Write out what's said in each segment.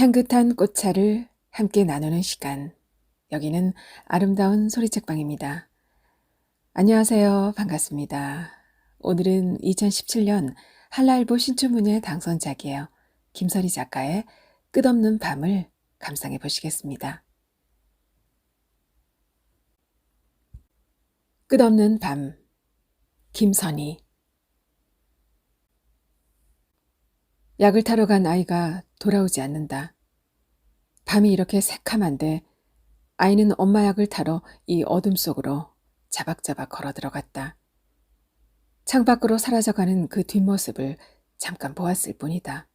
향긋한 꽃차를 함께 나누는 시간. 여기는 아름다운 소리책방입니다. 안녕하세요. 반갑습니다. 오늘은 2017년 한라일보 신춘문예 당선작이에요. 김설희 작가의 끝없는 밤을 감상해 보시겠습니다. 끝없는 밤, 김선희. 약을 타러 간 아이가 돌아오지 않는다. 밤이 이렇게 새카만데 아이는 엄마 약을 타러 이 어둠 속으로 자박자박 걸어 들어갔다. 창밖으로 사라져가는 그 뒷모습을 잠깐 보았을 뿐이다.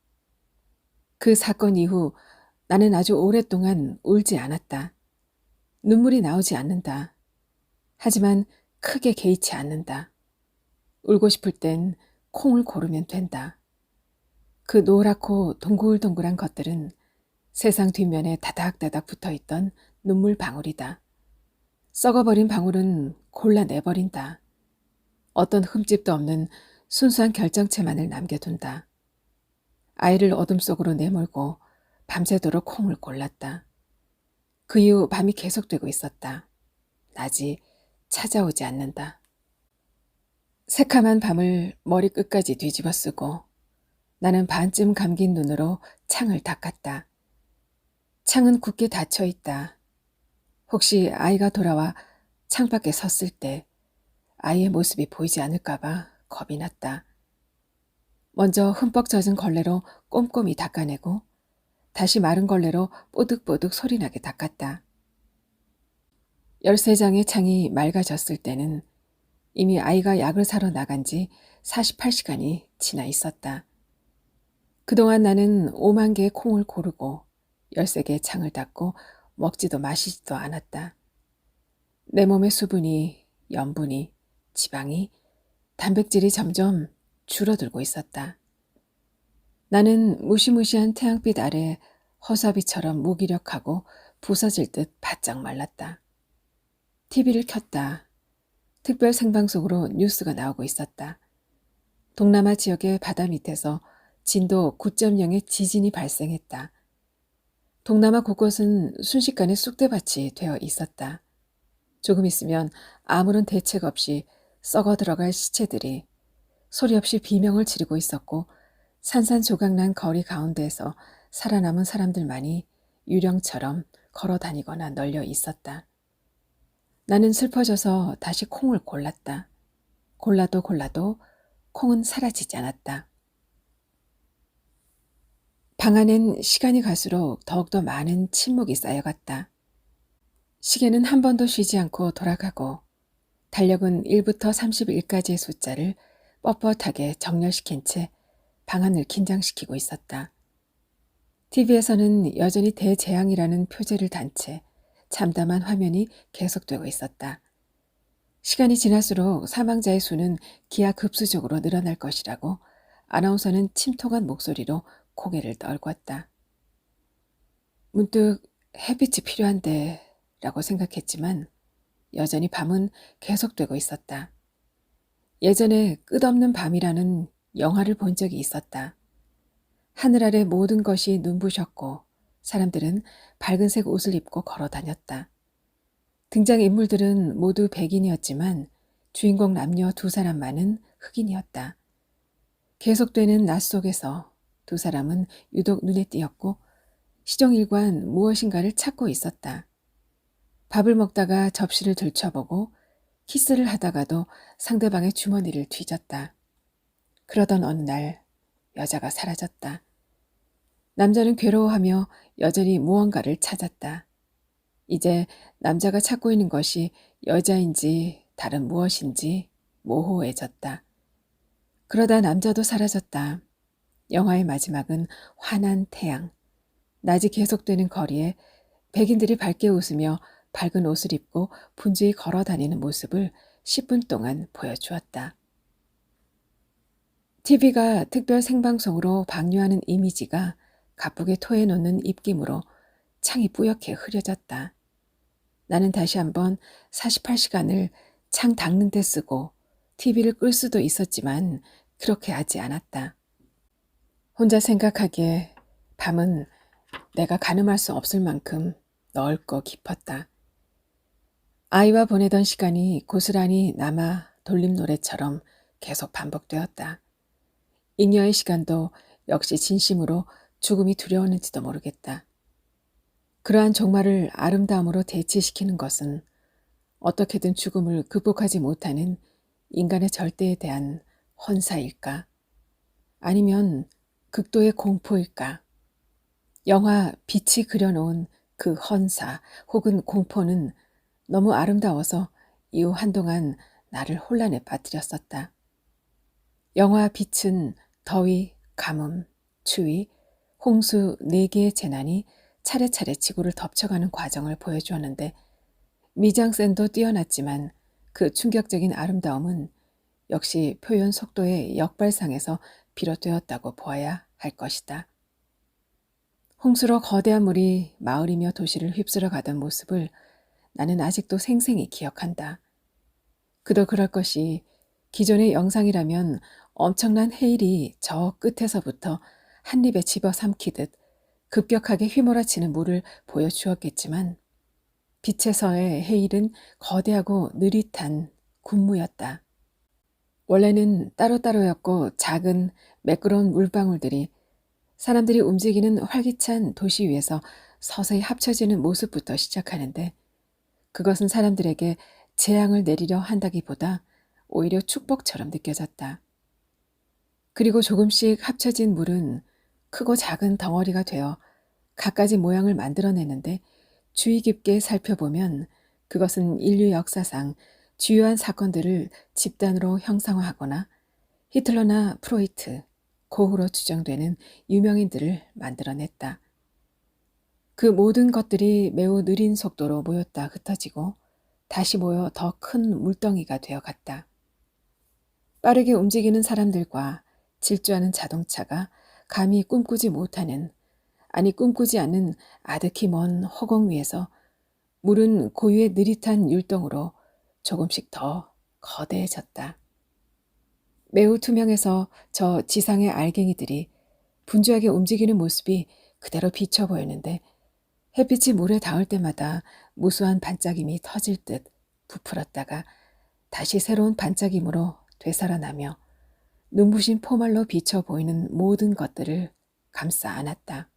그 사건 이후 나는 아주 오랫동안 울지 않았다. 눈물이 나오지 않는다. 하지만 크게 개의치 않는다. 울고 싶을 땐 콩을 고르면 된다. 그 노랗고 동글동글한 것들은 세상 뒷면에 다닥다닥 붙어있던 눈물 방울이다. 썩어버린 방울은 골라내버린다. 어떤 흠집도 없는 순수한 결정체만을 남겨둔다. 아이를 어둠 속으로 내몰고 밤새도록 콩을 골랐다. 그 이후 밤이 계속되고 있었다. 낮이 찾아오지 않는다. 새카만 밤을 머리끝까지 뒤집어 쓰고 나는 반쯤 감긴 눈으로 창을 닦았다. 창은 굳게 닫혀 있다. 혹시 아이가 돌아와 창밖에 섰을 때 아이의 모습이 보이지 않을까봐 겁이 났다. 먼저 흠뻑 젖은 걸레로 꼼꼼히 닦아내고 다시 마른 걸레로 뽀득뽀득 소리나게 닦았다. 13장의 창이 맑아졌을 때는 이미 아이가 약을 사러 나간 지 48시간이 지나 있었다. 그동안 나는 5만 개의 콩을 고르고 13개의 창을 닦고 먹지도 마시지도 않았다. 내 몸의 수분이, 염분이, 지방이, 단백질이 점점 줄어들고 있었다. 나는 무시무시한 태양빛 아래 허사비처럼 무기력하고 부서질 듯 바짝 말랐다. TV를 켰다. 특별 생방송으로 뉴스가 나오고 있었다. 동남아 지역의 바다 밑에서 진도 9.0의 지진이 발생했다. 동남아 곳곳은 순식간에 쑥대밭이 되어 있었다. 조금 있으면 아무런 대책 없이 썩어 들어갈 시체들이 소리 없이 비명을 지르고 있었고 산산조각난 거리 가운데에서 살아남은 사람들만이 유령처럼 걸어 다니거나 널려 있었다. 나는 슬퍼져서 다시 콩을 골랐다. 골라도 콩은 사라지지 않았다. 방 안엔 시간이 갈수록 더욱더 많은 침묵이 쌓여갔다. 시계는 한 번도 쉬지 않고 돌아가고 달력은 1부터 31까지의 숫자를 뻣뻣하게 정렬시킨 채 방안을 긴장시키고 있었다. TV에서는 여전히 대재앙이라는 표제를 단 채 참담한 화면이 계속되고 있었다. 시간이 지날수록 사망자의 수는 기하급수적으로 늘어날 것이라고 아나운서는 침통한 목소리로 고개를 떨궜다. 문득 햇빛이 필요한데 라고 생각했지만 여전히 밤은 계속되고 있었다. 예전에 끝없는 밤이라는 영화를 본 적이 있었다. 하늘 아래 모든 것이 눈부셨고 사람들은 밝은색 옷을 입고 걸어 다녔다. 등장인물들은 모두 백인이었지만 주인공 남녀 두 사람만은 흑인이었다. 계속되는 낮 속에서 두 사람은 유독 눈에 띄었고 시종일관 무엇인가를 찾고 있었다. 밥을 먹다가 접시를 들춰보고 키스를 하다가도 상대방의 주머니를 뒤졌다. 그러던 어느 날 여자가 사라졌다. 남자는 괴로워하며 여전히 무언가를 찾았다. 이제 남자가 찾고 있는 것이 여자인지 다른 무엇인지 모호해졌다. 그러다 남자도 사라졌다. 영화의 마지막은 환한 태양. 낮이 계속되는 거리에 백인들이 밝게 웃으며 밝은 옷을 입고 분주히 걸어 다니는 모습을 10분 동안 보여주었다. TV가 특별 생방송으로 방류하는 이미지가 가쁘게 토해놓는 입김으로 창이 뿌옇게 흐려졌다. 나는 다시 한번 48시간을 창 닦는 데 쓰고 TV를 끌 수도 있었지만 그렇게 하지 않았다. 혼자 생각하기에 밤은 내가 가늠할 수 없을 만큼 넓고 깊었다. 아이와 보내던 시간이 고스란히 남아 돌림 노래처럼 계속 반복되었다. 잉여의 시간도 역시 진심으로 죽음이 두려웠는지도 모르겠다. 그러한 종말을 아름다움으로 대체시키는 것은 어떻게든 죽음을 극복하지 못하는 인간의 절대에 대한 헌사일까? 아니면 극도의 공포일까? 영화 빛이 그려놓은 그 헌사 혹은 공포는 너무 아름다워서 이후 한동안 나를 혼란에 빠뜨렸었다. 영화 빛은 더위, 가뭄, 추위, 홍수 4개의 재난이 차례차례 지구를 덮쳐가는 과정을 보여주었는데 미장센도 뛰어났지만 그 충격적인 아름다움은 역시 표현 속도의 역발상에서 비롯되었다고 보아야 할 것이다. 홍수로 거대한 물이 마을이며 도시를 휩쓸어 가던 모습을 나는 아직도 생생히 기억한다. 그도 그럴 것이 기존의 영상이라면 엄청난 해일이 저 끝에서부터 한 입에 집어삼키듯 급격하게 휘몰아치는 물을 보여주었겠지만 빛에서의 해일은 거대하고 느릿한 군무였다. 원래는 따로따로였고 작은 매끄러운 물방울들이 사람들이 움직이는 활기찬 도시 위에서 서서히 합쳐지는 모습부터 시작하는데 그것은 사람들에게 재앙을 내리려 한다기보다 오히려 축복처럼 느껴졌다. 그리고 조금씩 합쳐진 물은 크고 작은 덩어리가 되어 갖가지 모양을 만들어내는데 주의 깊게 살펴보면 그것은 인류 역사상 주요한 사건들을 집단으로 형상화하거나 히틀러나 프로이트, 고흐로 추정되는 유명인들을 만들어냈다. 그 모든 것들이 매우 느린 속도로 모였다 흩어지고 다시 모여 더 큰 물덩이가 되어갔다. 빠르게 움직이는 사람들과 질주하는 자동차가 감히 꿈꾸지 못하는, 아니 꿈꾸지 않는 아득히 먼 허공 위에서 물은 고유의 느릿한 율동으로 조금씩 더 거대해졌다. 매우 투명해서 저 지상의 알갱이들이 분주하게 움직이는 모습이 그대로 비쳐 보였는데 햇빛이 물에 닿을 때마다 무수한 반짝임이 터질 듯 부풀었다가 다시 새로운 반짝임으로 되살아나며 눈부신 포말로 비쳐 보이는 모든 것들을 감싸 안았다.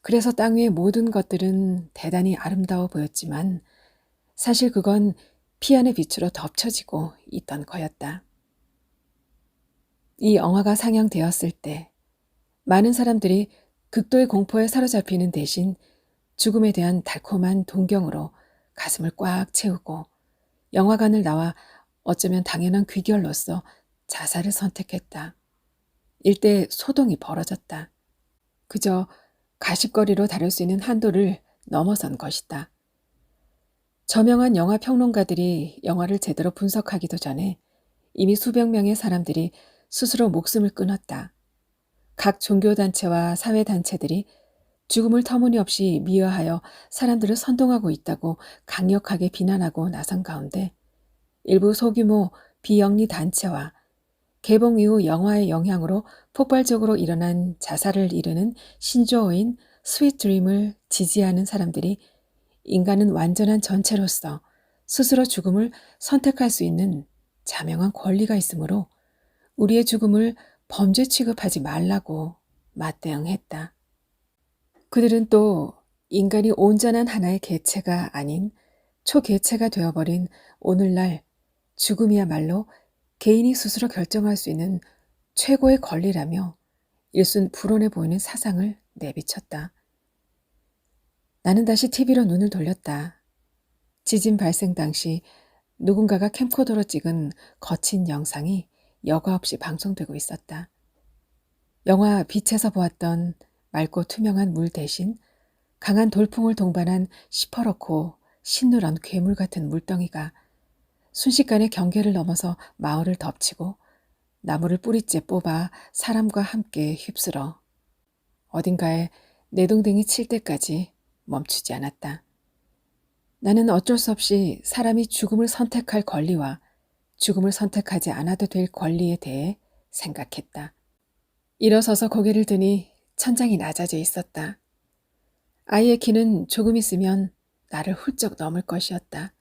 그래서 땅 위의 모든 것들은 대단히 아름다워 보였지만 사실 그건 피안의 빛으로 덮쳐지고 있던 거였다. 이 영화가 상영되었을 때 많은 사람들이 극도의 공포에 사로잡히는 대신 죽음에 대한 달콤한 동경으로 가슴을 꽉 채우고 영화관을 나와 어쩌면 당연한 귀결로서 자살을 선택했다. 일대 소동이 벌어졌다. 그저 가십거리로 다룰 수 있는 한도를 넘어선 것이다. 저명한 영화 평론가들이 영화를 제대로 분석하기도 전에 이미 수백 명의 사람들이 스스로 목숨을 끊었다. 각 종교단체와 사회단체들이 죽음을 터무니없이 미화하여 사람들을 선동하고 있다고 강력하게 비난하고 나선 가운데 일부 소규모 비영리 단체와 개봉 이후 영화의 영향으로 폭발적으로 일어난 자살을 이루는 신조어인 스윗 드림을 지지하는 사람들이 인간은 완전한 전체로서 스스로 죽음을 선택할 수 있는 자명한 권리가 있으므로 우리의 죽음을 범죄 취급하지 말라고 맞대응했다. 그들은 또 인간이 온전한 하나의 개체가 아닌 초개체가 되어버린 오늘날 죽음이야말로 개인이 스스로 결정할 수 있는 최고의 권리라며 일순 불온해 보이는 사상을 내비쳤다. 나는 다시 TV로 눈을 돌렸다. 지진 발생 당시 누군가가 캠코더로 찍은 거친 영상이 여과 없이 방송되고 있었다. 영화 빛에서 보았던 맑고 투명한 물 대신 강한 돌풍을 동반한 시퍼렇고 신누런 괴물 같은 물덩이가 순식간에 경계를 넘어서 마을을 덮치고 나무를 뿌리째 뽑아 사람과 함께 휩쓸어 어딘가에 내동댕이 칠 때까지 멈추지 않았다. 나는 어쩔 수 없이 사람이 죽음을 선택할 권리와 죽음을 선택하지 않아도 될 권리에 대해 생각했다. 일어서서 고개를 드니 천장이 낮아져 있었다. 아이의 키는 조금 있으면 나를 훌쩍 넘을 것이었다.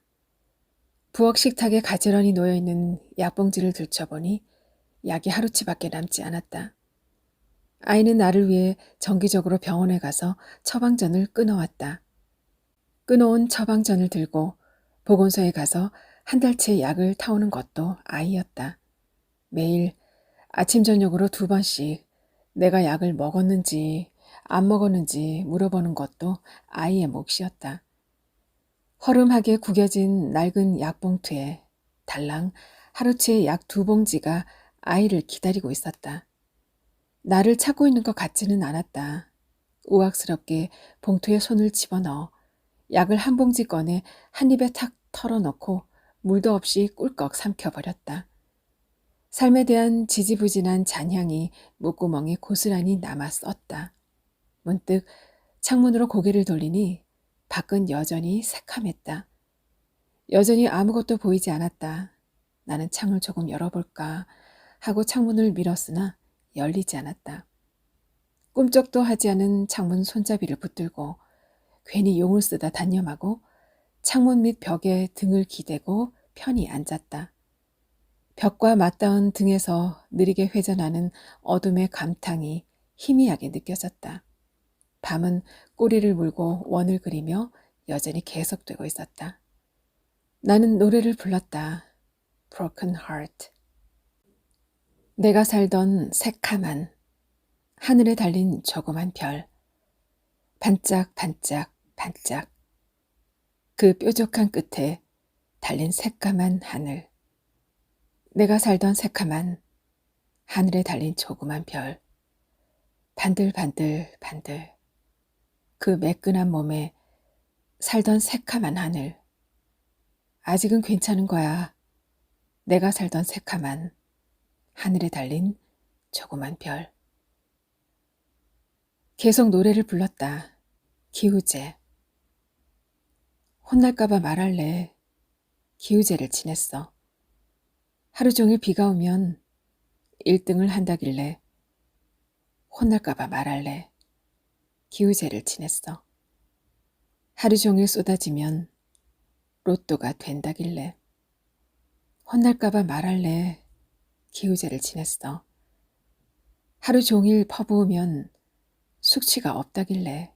부엌 식탁에 가지런히 놓여있는 약봉지를 들춰보니 약이 하루치밖에 남지 않았다. 아이는 나를 위해 정기적으로 병원에 가서 처방전을 끊어왔다. 끊어온 처방전을 들고 보건소에 가서 한 달치 약을 타오는 것도 아이였다. 매일 아침 저녁으로 2번씩 내가 약을 먹었는지 안 먹었는지 물어보는 것도 아이의 몫이었다. 허름하게 구겨진 낡은 약봉투에 달랑 하루치의 약 2봉지가 아이를 기다리고 있었다. 나를 찾고 있는 것 같지는 않았다. 우악스럽게 봉투에 손을 집어넣어 약을 한 봉지 꺼내 한 입에 탁 털어넣고 물도 없이 꿀꺽 삼켜버렸다. 삶에 대한 지지부진한 잔향이 목구멍에 고스란히 남았었다. 문득 창문으로 고개를 돌리니 밖은 여전히 새카맸다. 여전히 아무것도 보이지 않았다. 나는 창을 조금 열어볼까 하고 창문을 밀었으나 열리지 않았다. 꿈쩍도 하지 않은 창문 손잡이를 붙들고 괜히 용을 쓰다 단념하고 창문 밑 벽에 등을 기대고 편히 앉았다. 벽과 맞닿은 등에서 느리게 회전하는 어둠의 감탕이 희미하게 느껴졌다. 밤은 꼬리를 물고 원을 그리며 여전히 계속되고 있었다. 나는 노래를 불렀다. Broken Heart. 내가 살던 새카만 하늘에 달린 조그만 별. 반짝 반짝 반짝. 그 뾰족한 끝에 달린 새까만 하늘. 내가 살던 새카만 하늘에 달린 조그만 별. 반들반들 반들. 그 매끈한 몸에 살던 새카만 하늘. 아직은 괜찮은 거야. 내가 살던 새카만 하늘에 달린 조그만 별. 계속 노래를 불렀다. 기우제. 혼날까봐 말할래. 기우제를 지냈어. 하루 종일 비가 오면 1등을 한다길래 혼날까봐 말할래. 기우제를 지냈어. 하루 종일 쏟아지면 로또가 된다길래 혼날까봐 말할래. 기우제를 지냈어. 하루 종일 퍼부으면 숙취가 없다길래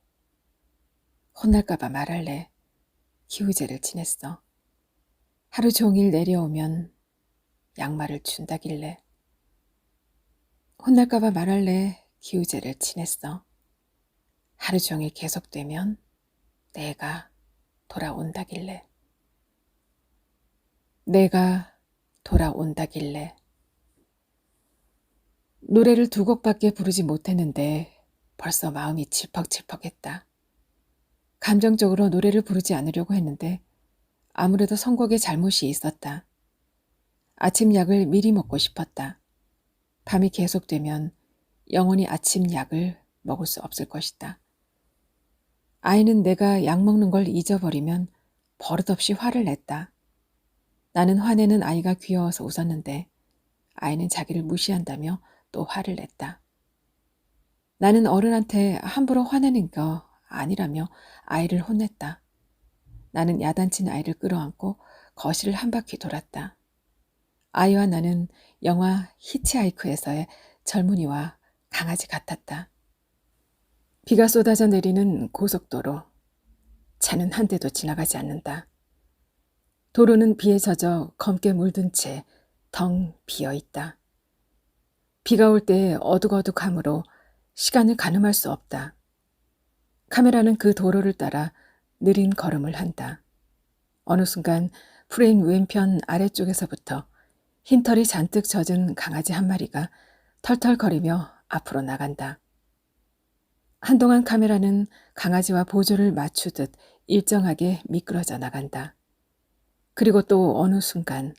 혼날까봐 말할래. 기우제를 지냈어. 하루 종일 내려오면 양말을 준다길래 혼날까봐 말할래. 기우제를 지냈어. 하루 종일 계속되면 내가 돌아온다길래. 내가 돌아온다길래. 노래를 2곡밖에 부르지 못했는데 벌써 마음이 칠퍽칠퍽했다. 감정적으로 노래를 부르지 않으려고 했는데 아무래도 선곡에 잘못이 있었다. 아침 약을 미리 먹고 싶었다. 밤이 계속되면 영원히 아침 약을 먹을 수 없을 것이다. 아이는 내가 약 먹는 걸 잊어버리면 버릇없이 화를 냈다. 나는 화내는 아이가 귀여워서 웃었는데 아이는 자기를 무시한다며 또 화를 냈다. 나는 어른한테 함부로 화내는 거 아니라며 아이를 혼냈다. 나는 야단친 아이를 끌어안고 거실을 한 바퀴 돌았다. 아이와 나는 영화 히치하이크에서의 젊은이와 강아지 같았다. 비가 쏟아져 내리는 고속도로. 차는 한 대도 지나가지 않는다. 도로는 비에 젖어 검게 물든 채 덩 비어 있다. 비가 올 때 어둑어둑하므로 시간을 가늠할 수 없다. 카메라는 그 도로를 따라 느린 걸음을 한다. 어느 순간 프레임 왼편 아래쪽에서부터 흰털이 잔뜩 젖은 강아지 한 마리가 털털거리며 앞으로 나간다. 한동안 카메라는 강아지와 보조를 맞추듯 일정하게 미끄러져 나간다. 그리고 또 어느 순간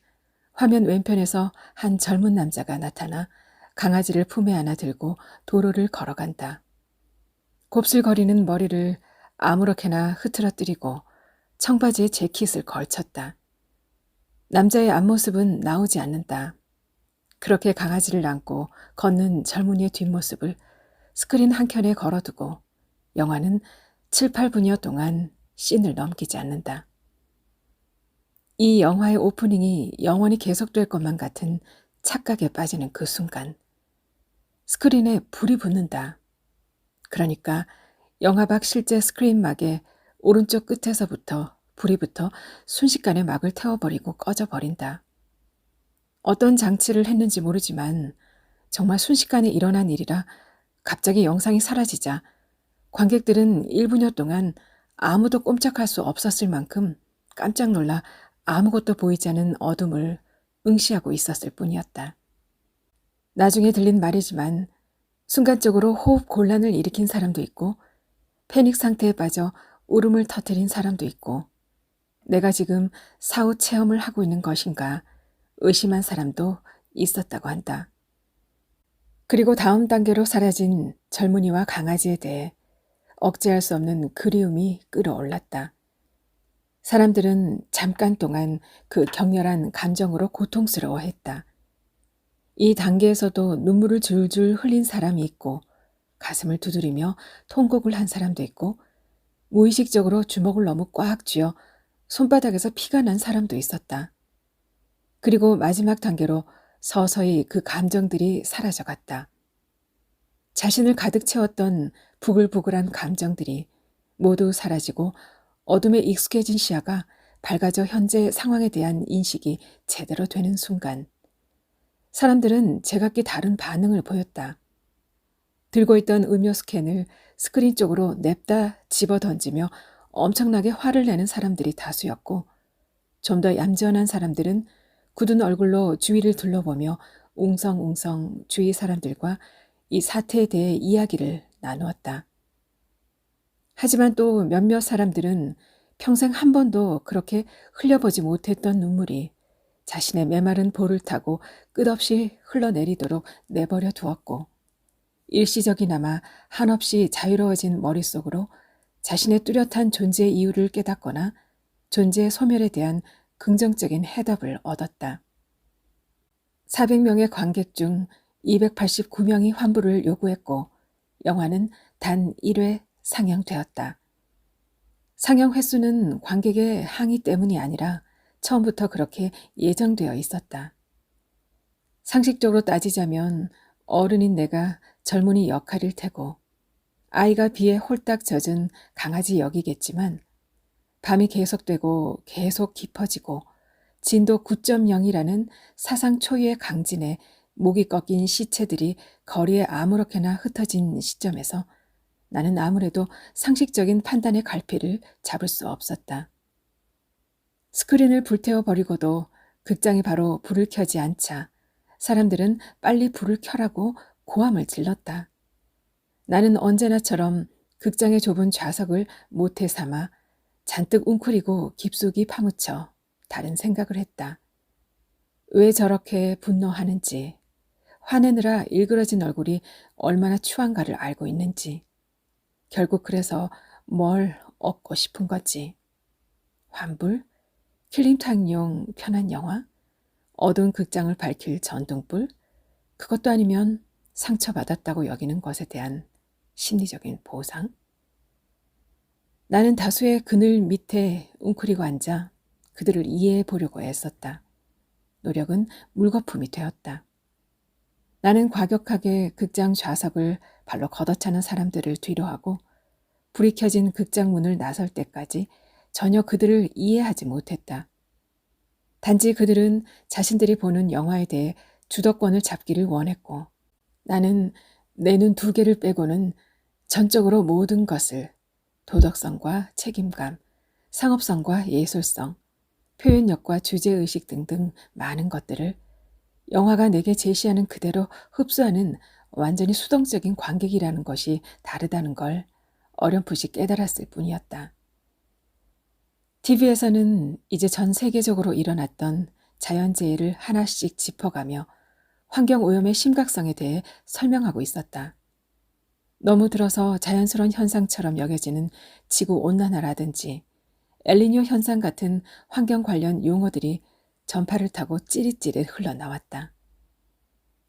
화면 왼편에서 한 젊은 남자가 나타나 강아지를 품에 안아 들고 도로를 걸어간다. 곱슬거리는 머리를 아무렇게나 흐트러뜨리고 청바지에 재킷을 걸쳤다. 남자의 앞모습은 나오지 않는다. 그렇게 강아지를 안고 걷는 젊은이의 뒷모습을 스크린 한켠에 걸어두고 영화는 7, 8분여 동안 씬을 넘기지 않는다. 이 영화의 오프닝이 영원히 계속될 것만 같은 착각에 빠지는 그 순간 스크린에 불이 붙는다. 그러니까 영화 밖 실제 스크린막의 오른쪽 끝에서부터 불이 붙어 순식간에 막을 태워버리고 꺼져버린다. 어떤 장치를 했는지 모르지만 정말 순식간에 일어난 일이라 갑자기 영상이 사라지자 관객들은 1분여 동안 아무도 꼼짝할 수 없었을 만큼 깜짝 놀라 아무것도 보이지 않는 어둠을 응시하고 있었을 뿐이었다. 나중에 들린 말이지만 순간적으로 호흡 곤란을 일으킨 사람도 있고 패닉 상태에 빠져 울음을 터뜨린 사람도 있고 내가 지금 사후 체험을 하고 있는 것인가 의심한 사람도 있었다고 한다. 그리고 다음 단계로 사라진 젊은이와 강아지에 대해 억제할 수 없는 그리움이 끌어올랐다. 사람들은 잠깐 동안 그 격렬한 감정으로 고통스러워했다. 이 단계에서도 눈물을 줄줄 흘린 사람이 있고 가슴을 두드리며 통곡을 한 사람도 있고 무의식적으로 주먹을 너무 꽉 쥐어 손바닥에서 피가 난 사람도 있었다. 그리고 마지막 단계로 서서히 그 감정들이 사라져갔다. 자신을 가득 채웠던 부글부글한 감정들이 모두 사라지고 어둠에 익숙해진 시야가 밝아져 현재 상황에 대한 인식이 제대로 되는 순간 사람들은 제각기 다른 반응을 보였다. 들고 있던 음료 스캔을 스크린 쪽으로 냅다 집어던지며 엄청나게 화를 내는 사람들이 다수였고 좀 더 얌전한 사람들은 굳은 얼굴로 주위를 둘러보며 웅성웅성 주위 사람들과 이 사태에 대해 이야기를 나누었다. 하지만 또 몇몇 사람들은 평생 한 번도 그렇게 흘려보지 못했던 눈물이 자신의 메마른 볼을 타고 끝없이 흘러내리도록 내버려 두었고 일시적이나마 한없이 자유로워진 머릿속으로 자신의 뚜렷한 존재의 이유를 깨닫거나 존재의 소멸에 대한 긍정적인 해답을 얻었다. 400명의 관객 중 289명이 환불을 요구했고 영화는 단 1회 상영되었다. 상영 횟수는 관객의 항의 때문이 아니라 처음부터 그렇게 예정되어 있었다. 상식적으로 따지자면 어른인 내가 젊은이 역할일 테고 아이가 비에 홀딱 젖은 강아지 역이겠지만 밤이 계속되고 계속 깊어지고 진도 9.0이라는 사상 초유의 강진에 목이 꺾인 시체들이 거리에 아무렇게나 흩어진 시점에서 나는 아무래도 상식적인 판단의 갈피를 잡을 수 없었다. 스크린을 불태워버리고도 극장이 바로 불을 켜지 않자 사람들은 빨리 불을 켜라고 고함을 질렀다. 나는 언제나처럼 극장의 좁은 좌석을 모태 삼아 잔뜩 웅크리고 깊숙이 파묻혀 다른 생각을 했다. 왜 저렇게 분노하는지, 화내느라 일그러진 얼굴이 얼마나 추한가를 알고 있는지, 결국 그래서 뭘 얻고 싶은 거지. 환불? 킬링타임용 편한 영화? 어두운 극장을 밝힐 전등불? 그것도 아니면 상처받았다고 여기는 것에 대한 심리적인 보상? 나는 다수의 그늘 밑에 웅크리고 앉아 그들을 이해해 보려고 애썼다. 노력은 물거품이 되었다. 나는 과격하게 극장 좌석을 발로 걷어차는 사람들을 뒤로하고 불이 켜진 극장 문을 나설 때까지 전혀 그들을 이해하지 못했다. 단지 그들은 자신들이 보는 영화에 대해 주도권을 잡기를 원했고 나는 내 눈 두 개를 빼고는 전적으로 모든 것을 도덕성과 책임감, 상업성과 예술성, 표현력과 주제의식 등등 많은 것들을 영화가 내게 제시하는 그대로 흡수하는 완전히 수동적인 관객이라는 것이 다르다는 걸 어렴풋이 깨달았을 뿐이었다. TV에서는 이제 전 세계적으로 일어났던 자연재해를 하나씩 짚어가며 환경오염의 심각성에 대해 설명하고 있었다. 너무 들어서 자연스러운 현상처럼 여겨지는 지구온난화라든지 엘니뇨 현상 같은 환경 관련 용어들이 전파를 타고 찌릿찌릿 흘러나왔다.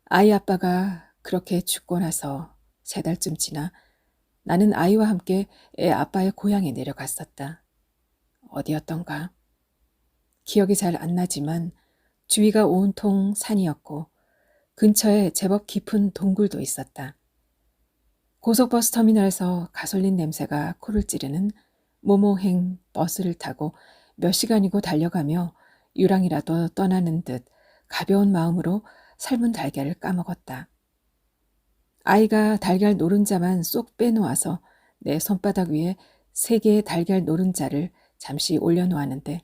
아이 아빠가 그렇게 죽고 나서 3달쯤 지나 나는 아이와 함께 애 아빠의 고향에 내려갔었다. 어디였던가? 기억이 잘 안 나지만 주위가 온통 산이었고 근처에 제법 깊은 동굴도 있었다. 고속버스 터미널에서 가솔린 냄새가 코를 찌르는 모모행 버스를 타고 몇 시간이고 달려가며 유랑이라도 떠나는 듯 가벼운 마음으로 삶은 달걀을 까먹었다. 아이가 달걀 노른자만 쏙 빼놓아서 내 손바닥 위에 3개의 달걀 노른자를 잠시 올려놓았는데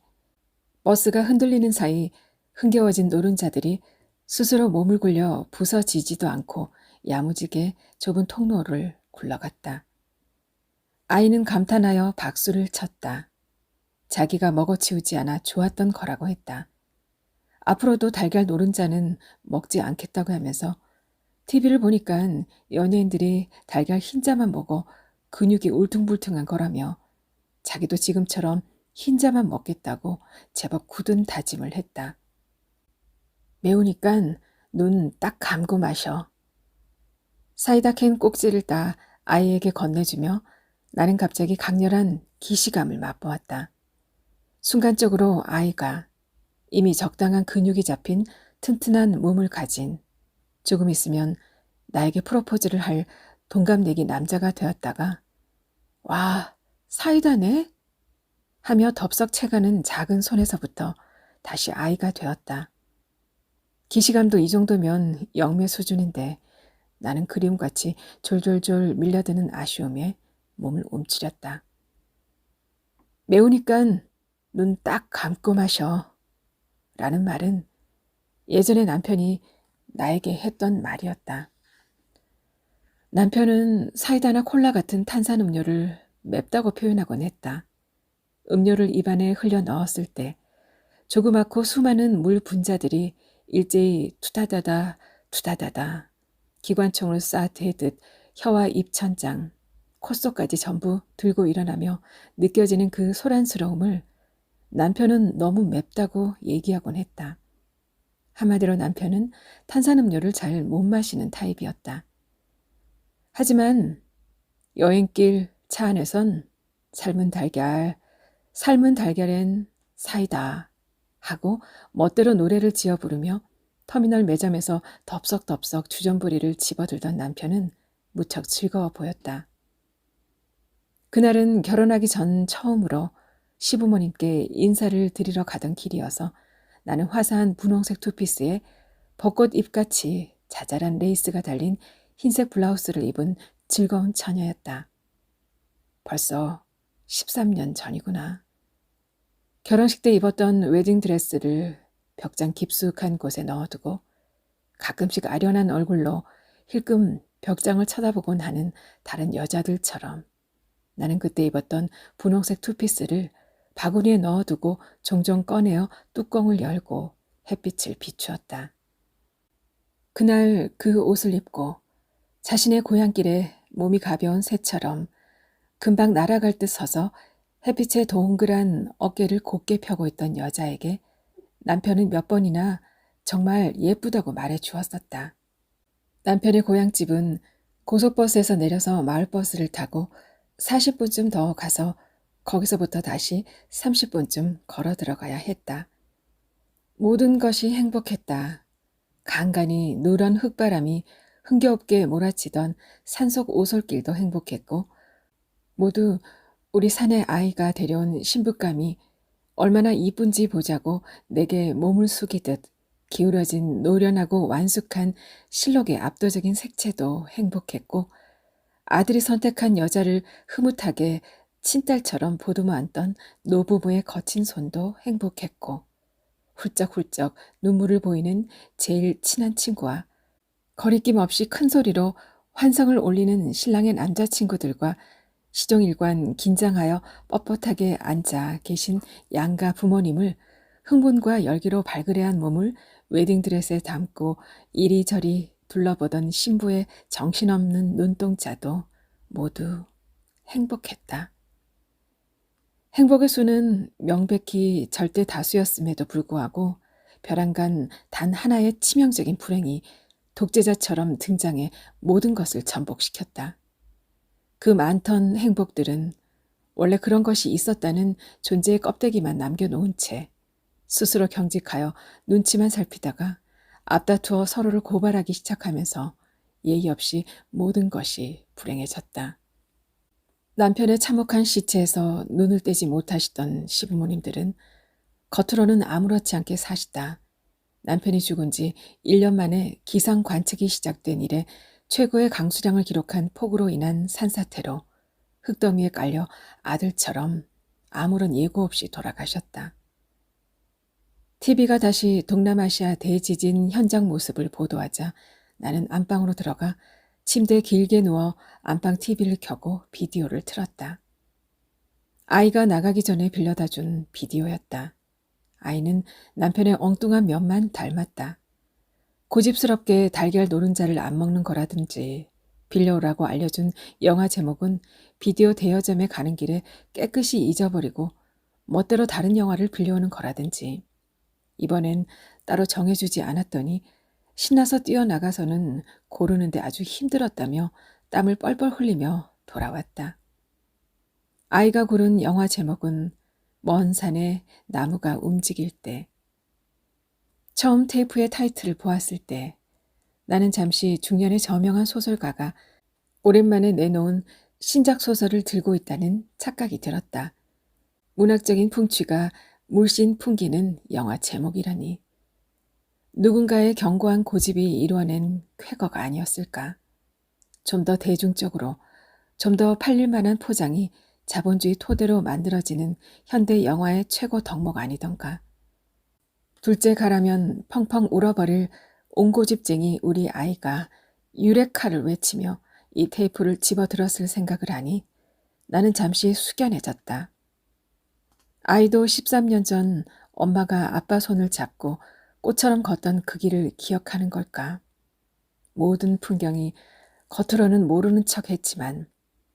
버스가 흔들리는 사이 흥겨워진 노른자들이 스스로 몸을 굴려 부서지지도 않고 야무지게 좁은 통로를 굴러갔다. 아이는 감탄하여 박수를 쳤다. 자기가 먹어치우지 않아 좋았던 거라고 했다. 앞으로도 달걀 노른자는 먹지 않겠다고 하면서 TV를 보니까 연예인들이 달걀 흰자만 먹어 근육이 울퉁불퉁한 거라며 자기도 지금처럼 흰자만 먹겠다고 제법 굳은 다짐을 했다. 매우니깐 눈 딱 감고 마셔. 사이다 캔 꼭지를 따 아이에게 건네주며 나는 갑자기 강렬한 기시감을 맛보았다. 순간적으로 아이가 이미 적당한 근육이 잡힌 튼튼한 몸을 가진 조금 있으면 나에게 프로포즈를 할 동갑내기 남자가 되었다가 와, 사이다네? 하며 덥석 채가는 작은 손에서부터 다시 아이가 되었다. 기시감도 이 정도면 영매 수준인데 나는 그리움같이 졸졸졸 밀려드는 아쉬움에 몸을 움츠렸다. 매우니깐 눈 딱 감고 마셔. 라는 말은 예전에 남편이 나에게 했던 말이었다. 남편은 사이다나 콜라 같은 탄산음료를 맵다고 표현하곤 했다. 음료를 입안에 흘려 넣었을 때 조그맣고 수많은 물 분자들이 일제히 투다다다 투다다다 기관총을 쏴대듯 혀와 입 천장, 콧속까지 전부 들고 일어나며 느껴지는 그 소란스러움을 남편은 너무 맵다고 얘기하곤 했다. 한마디로 남편은 탄산음료를 잘 못 마시는 타입이었다. 하지만 여행길 차 안에선 삶은 달걀엔 사이다 하고 멋대로 노래를 지어 부르며 터미널 매점에서 덥석덥석 주전부리를 집어들던 남편은 무척 즐거워 보였다. 그날은 결혼하기 전 처음으로 시부모님께 인사를 드리러 가던 길이어서 나는 화사한 분홍색 투피스에 벚꽃 잎같이 자잘한 레이스가 달린 흰색 블라우스를 입은 즐거운 처녀였다. 벌써 13년 전이구나. 결혼식 때 입었던 웨딩드레스를 벽장 깊숙한 곳에 넣어두고 가끔씩 아련한 얼굴로 힐끔 벽장을 쳐다보곤 하는 다른 여자들처럼 나는 그때 입었던 분홍색 투피스를 바구니에 넣어두고 종종 꺼내어 뚜껑을 열고 햇빛을 비추었다. 그날 그 옷을 입고 자신의 고향길에 몸이 가벼운 새처럼 금방 날아갈 듯 서서 햇빛에 동그란 어깨를 곧게 펴고 있던 여자에게 남편은 몇 번이나 정말 예쁘다고 말해 주었었다. 남편의 고향집은 고속버스에서 내려서 마을버스를 타고 40분쯤 더 가서 거기서부터 다시 30분쯤 걸어 들어가야 했다. 모든 것이 행복했다. 간간히 누런 흙바람이 흥겹게 몰아치던 산속 오솔길도 행복했고 모두 우리 사내 아이가 데려온 신부감이 얼마나 이쁜지 보자고 내게 몸을 숙이듯 기울어진 노련하고 완숙한 실록의 압도적인 색채도 행복했고 아들이 선택한 여자를 흐뭇하게 친딸처럼 보듬어 안던 노부부의 거친 손도 행복했고 훌쩍훌쩍 눈물을 보이는 제일 친한 친구와 거리낌 없이 큰 소리로 환성을 올리는 신랑의 남자친구들과 시종일관 긴장하여 뻣뻣하게 앉아 계신 양가 부모님을 흥분과 열기로 발그레한 몸을 웨딩드레스에 담고 이리저리 둘러보던 신부의 정신없는 눈동자도 모두 행복했다. 행복의 수는 명백히 절대 다수였음에도 불구하고 벼랑간 단 하나의 치명적인 불행이 독재자처럼 등장해 모든 것을 전복시켰다. 그 많던 행복들은 원래 그런 것이 있었다는 존재의 껍데기만 남겨놓은 채 스스로 경직하여 눈치만 살피다가 앞다투어 서로를 고발하기 시작하면서 예의 없이 모든 것이 불행해졌다. 남편의 참혹한 시체에서 눈을 떼지 못하시던 시부모님들은 겉으로는 아무렇지 않게 사시다 남편이 죽은 지 1년 만에 기상 관측이 시작된 이래 최고의 강수량을 기록한 폭우로 인한 산사태로 흙더미에 깔려 아들처럼 아무런 예고 없이 돌아가셨다. TV가 다시 동남아시아 대지진 현장 모습을 보도하자 나는 안방으로 들어가 침대에 길게 누워 안방 TV를 켜고 비디오를 틀었다. 아이가 나가기 전에 빌려다 준 비디오였다. 아이는 남편의 엉뚱한 면만 닮았다. 고집스럽게 달걀 노른자를 안 먹는 거라든지 빌려오라고 알려준 영화 제목은 비디오 대여점에 가는 길에 깨끗이 잊어버리고 멋대로 다른 영화를 빌려오는 거라든지 이번엔 따로 정해주지 않았더니 신나서 뛰어나가서는 고르는데 아주 힘들었다며 땀을 뻘뻘 흘리며 돌아왔다. 아이가 고른 영화 제목은 먼 산에 나무가 움직일 때. 처음 테이프의 타이틀을 보았을 때 나는 잠시 중년의 저명한 소설가가 오랜만에 내놓은 신작 소설을 들고 있다는 착각이 들었다. 문학적인 풍취가 물씬 풍기는 영화 제목이라니. 누군가의 견고한 고집이 이루어낸 쾌거가 아니었을까. 좀 더 대중적으로, 좀 더 팔릴 만한 포장이 자본주의 토대로 만들어지는 현대 영화의 최고 덕목 아니던가. 둘째 가라면 펑펑 울어버릴 옹고집쟁이 우리 아이가 유레카를 외치며 이 테이프를 집어들었을 생각을 하니 나는 잠시 숙연해졌다. 아이도 13년 전 엄마가 아빠 손을 잡고 꽃처럼 걷던 그 길을 기억하는 걸까. 모든 풍경이 겉으로는 모르는 척 했지만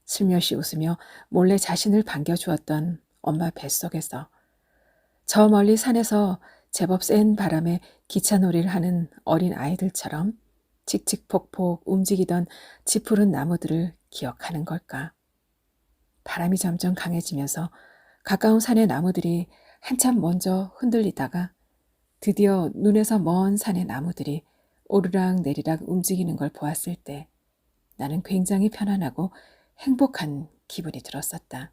슬며시 웃으며 몰래 자신을 반겨주었던 엄마 뱃속에서 저 멀리 산에서 제법 센 바람에 기차놀이를 하는 어린 아이들처럼 칙칙폭폭 움직이던 지푸른 나무들을 기억하는 걸까. 바람이 점점 강해지면서 가까운 산의 나무들이 한참 먼저 흔들리다가 드디어 눈에서 먼 산의 나무들이 오르락 내리락 움직이는 걸 보았을 때 나는 굉장히 편안하고 행복한 기분이 들었었다.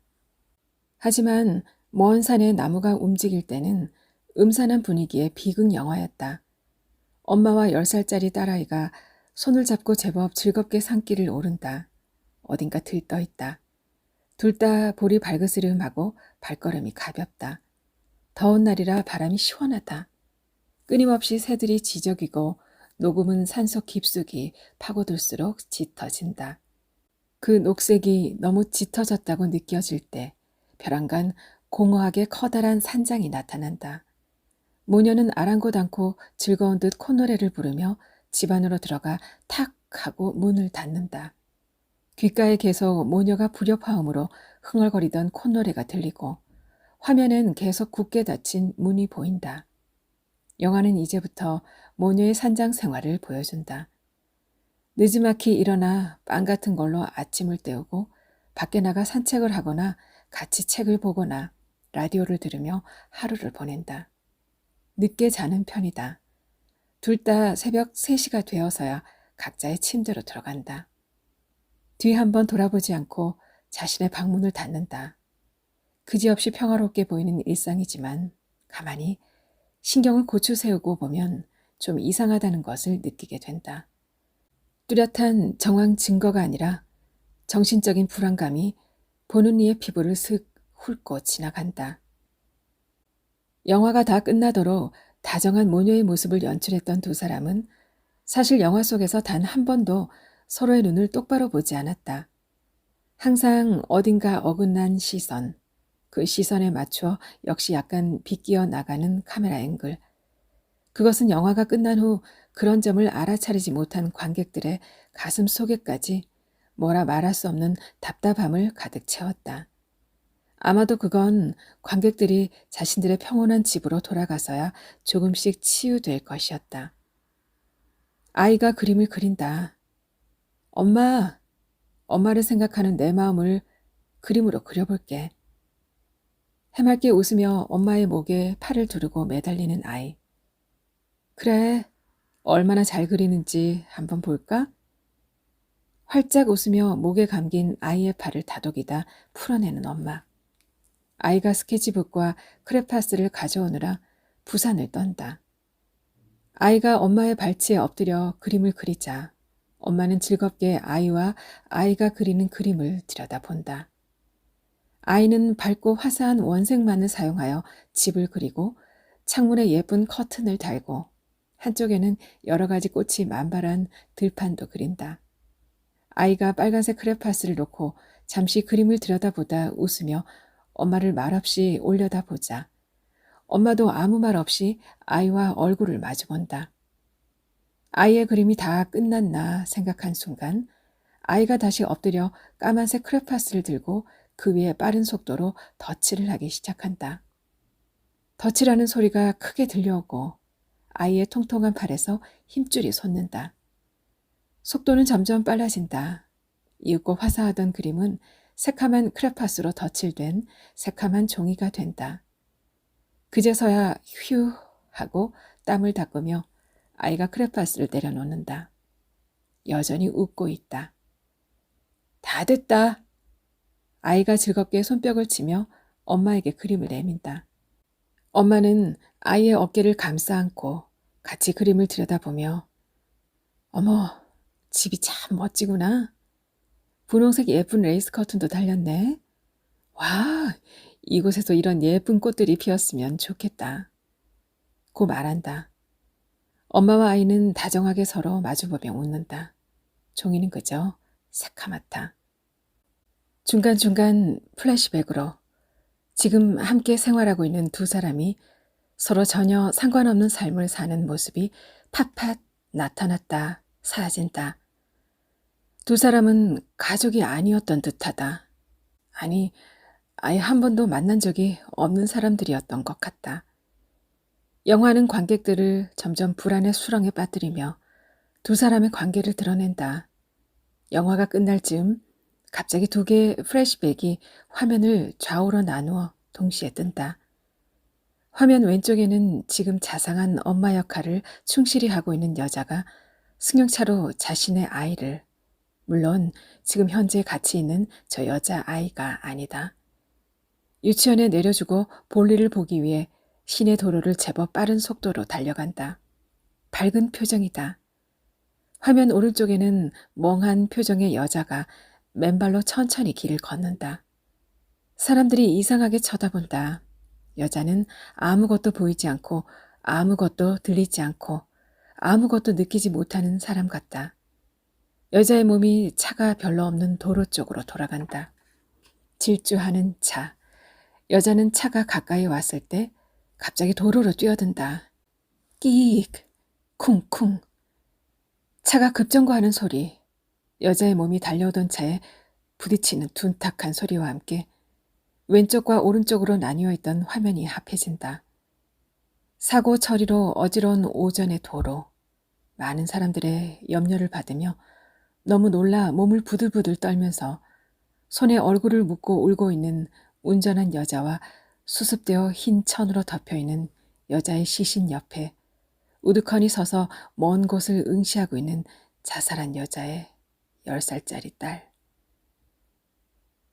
하지만 먼 산의 나무가 움직일 때는 음산한 분위기의 비극 영화였다. 엄마와 10살짜리 딸아이가 손을 잡고 제법 즐겁게 산길을 오른다. 어딘가 들떠 있다. 둘 다 볼이 발그스름하고 발걸음이 가볍다. 더운 날이라 바람이 시원하다. 끊임없이 새들이 지저귀고 녹음은 산속 깊숙이 파고들수록 짙어진다. 그 녹색이 너무 짙어졌다고 느껴질 때 벼랑간 공허하게 커다란 산장이 나타난다. 모녀는 아랑곳 않고 즐거운 듯 콧노래를 부르며 집 안으로 들어가 탁 하고 문을 닫는다. 귓가에 계속 모녀가 불협화음으로 흥얼거리던 콧노래가 들리고 화면엔 계속 굳게 닫힌 문이 보인다. 영화는 이제부터 모녀의 산장 생활을 보여준다. 느지막이 일어나 빵 같은 걸로 아침을 때우고 밖에 나가 산책을 하거나 같이 책을 보거나 라디오를 들으며 하루를 보낸다. 늦게 자는 편이다. 둘 다 새벽 3시가 되어서야 각자의 침대로 들어간다. 뒤 한번 돌아보지 않고 자신의 방문을 닫는다. 그지없이 평화롭게 보이는 일상이지만 가만히 신경을 고추 세우고 보면 좀 이상하다는 것을 느끼게 된다. 뚜렷한 정황 증거가 아니라 정신적인 불안감이 보는 이의 피부를 슥 훑고 지나간다. 영화가 다 끝나도록 다정한 모녀의 모습을 연출했던 두 사람은 사실 영화 속에서 단 한 번도 서로의 눈을 똑바로 보지 않았다. 항상 어딘가 어긋난 시선, 그 시선에 맞춰 역시 약간 비끼어 나가는 카메라 앵글. 그것은 영화가 끝난 후 그런 점을 알아차리지 못한 관객들의 가슴 속에까지 뭐라 말할 수 없는 답답함을 가득 채웠다. 아마도 그건 관객들이 자신들의 평온한 집으로 돌아가서야 조금씩 치유될 것이었다. 아이가 그림을 그린다. 엄마, 엄마를 생각하는 내 마음을 그림으로 그려볼게. 해맑게 웃으며 엄마의 목에 팔을 두르고 매달리는 아이. 그래, 얼마나 잘 그리는지 한번 볼까? 활짝 웃으며 목에 감긴 아이의 팔을 다독이다 풀어내는 엄마. 아이가 스케치북과 크레파스를 가져오느라 부산을 떤다. 아이가 엄마의 발치에 엎드려 그림을 그리자 엄마는 즐겁게 아이와 아이가 그리는 그림을 들여다본다. 아이는 밝고 화사한 원색만을 사용하여 집을 그리고 창문에 예쁜 커튼을 달고 한쪽에는 여러 가지 꽃이 만발한 들판도 그린다. 아이가 빨간색 크레파스를 놓고 잠시 그림을 들여다보다 웃으며 엄마를 말없이 올려다보자 엄마도 아무 말 없이 아이와 얼굴을 마주본다. 아이의 그림이 다 끝났나 생각한 순간 아이가 다시 엎드려 까만색 크레파스를 들고 그 위에 빠른 속도로 덧칠을 하기 시작한다. 덧칠하는 소리가 크게 들려오고 아이의 통통한 팔에서 힘줄이 솟는다. 속도는 점점 빨라진다. 이윽고 화사하던 그림은 새카만 크레파스로 덧칠된 새카만 종이가 된다. 그제서야 휴 하고 땀을 닦으며 아이가 크레파스를 내려놓는다. 여전히 웃고 있다. 다 됐다. 아이가 즐겁게 손뼉을 치며 엄마에게 그림을 내민다. 엄마는 아이의 어깨를 감싸 안고 같이 그림을 들여다보며 어머, 집이 참 멋지구나. 분홍색 예쁜 레이스 커튼도 달렸네. 와, 이곳에서 이런 예쁜 꽃들이 피었으면 좋겠다. 고 말한다. 엄마와 아이는 다정하게 서로 마주보며 웃는다. 종이는 그저 새카맣다. 중간중간 플래시백으로 지금 함께 생활하고 있는 두 사람이 서로 전혀 상관없는 삶을 사는 모습이 팟팟 나타났다, 사라진다. 두 사람은 가족이 아니었던 듯하다. 아니, 아예 한 번도 만난 적이 없는 사람들이었던 것 같다. 영화는 관객들을 점점 불안의 수렁에 빠뜨리며 두 사람의 관계를 드러낸다. 영화가 끝날 즈음 갑자기 두 개의 플래시백이 화면을 좌우로 나누어 동시에 뜬다. 화면 왼쪽에는 지금 자상한 엄마 역할을 충실히 하고 있는 여자가 승용차로 자신의 아이를, 물론 지금 현재 같이 있는 저 여자아이가 아니다. 유치원에 내려주고 볼일을 보기 위해 시내 도로를 제법 빠른 속도로 달려간다. 밝은 표정이다. 화면 오른쪽에는 멍한 표정의 여자가 맨발로 천천히 길을 걷는다. 사람들이 이상하게 쳐다본다. 여자는 아무것도 보이지 않고 아무것도 들리지 않고 아무것도 느끼지 못하는 사람 같다. 여자의 몸이 차가 별로 없는 도로 쪽으로 돌아간다. 질주하는 차. 여자는 차가 가까이 왔을 때 갑자기 도로로 뛰어든다. 끼익, 쿵쿵. 차가 급정거하는 소리. 여자의 몸이 달려오던 차에 부딪히는 둔탁한 소리와 함께 왼쪽과 오른쪽으로 나뉘어 있던 화면이 합해진다. 사고 처리로 어지러운 오전의 도로. 많은 사람들의 염려를 받으며 너무 놀라 몸을 부들부들 떨면서 손에 얼굴을 묻고 울고 있는 운전한 여자와 수습되어 흰 천으로 덮여있는 여자의 시신 옆에 우두커니 서서 먼 곳을 응시하고 있는 자살한 여자의 10살짜리 딸.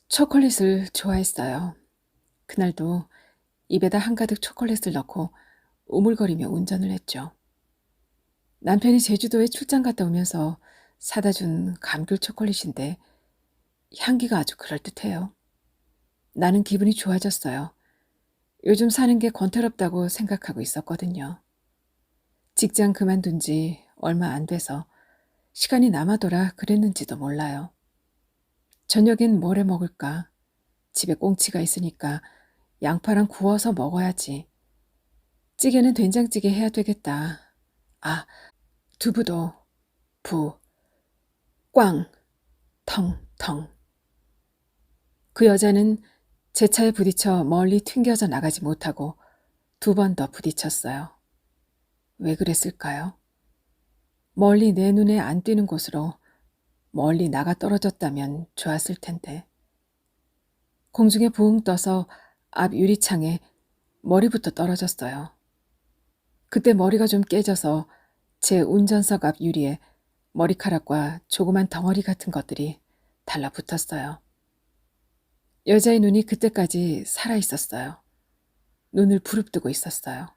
초콜릿을 좋아했어요. 그날도 입에다 한가득 초콜릿을 넣고 우물거리며 운전을 했죠. 남편이 제주도에 출장 갔다 오면서 사다 준 감귤 초콜릿인데 향기가 아주 그럴듯해요. 나는 기분이 좋아졌어요. 요즘 사는 게 권태롭다고 생각하고 있었거든요. 직장 그만둔 지 얼마 안 돼서 시간이 남아돌아 그랬는지도 몰라요. 저녁엔 뭘 해 먹을까? 집에 꽁치가 있으니까 양파랑 구워서 먹어야지. 찌개는 된장찌개 해야 되겠다. 아, 두부도 부, 꽝, 텅, 텅. 그 여자는 제 차에 부딪혀 멀리 튕겨져 나가지 못하고 2번 더 부딪혔어요. 왜 그랬을까요? 멀리 내 눈에 안 띄는 곳으로 멀리 나가 떨어졌다면 좋았을 텐데. 공중에 부웅 떠서 앞 유리창에 머리부터 떨어졌어요. 그때 머리가 좀 깨져서 제 운전석 앞 유리에 머리카락과 조그만 덩어리 같은 것들이 달라붙었어요. 여자의 눈이 그때까지 살아있었어요. 눈을 부릅뜨고 있었어요.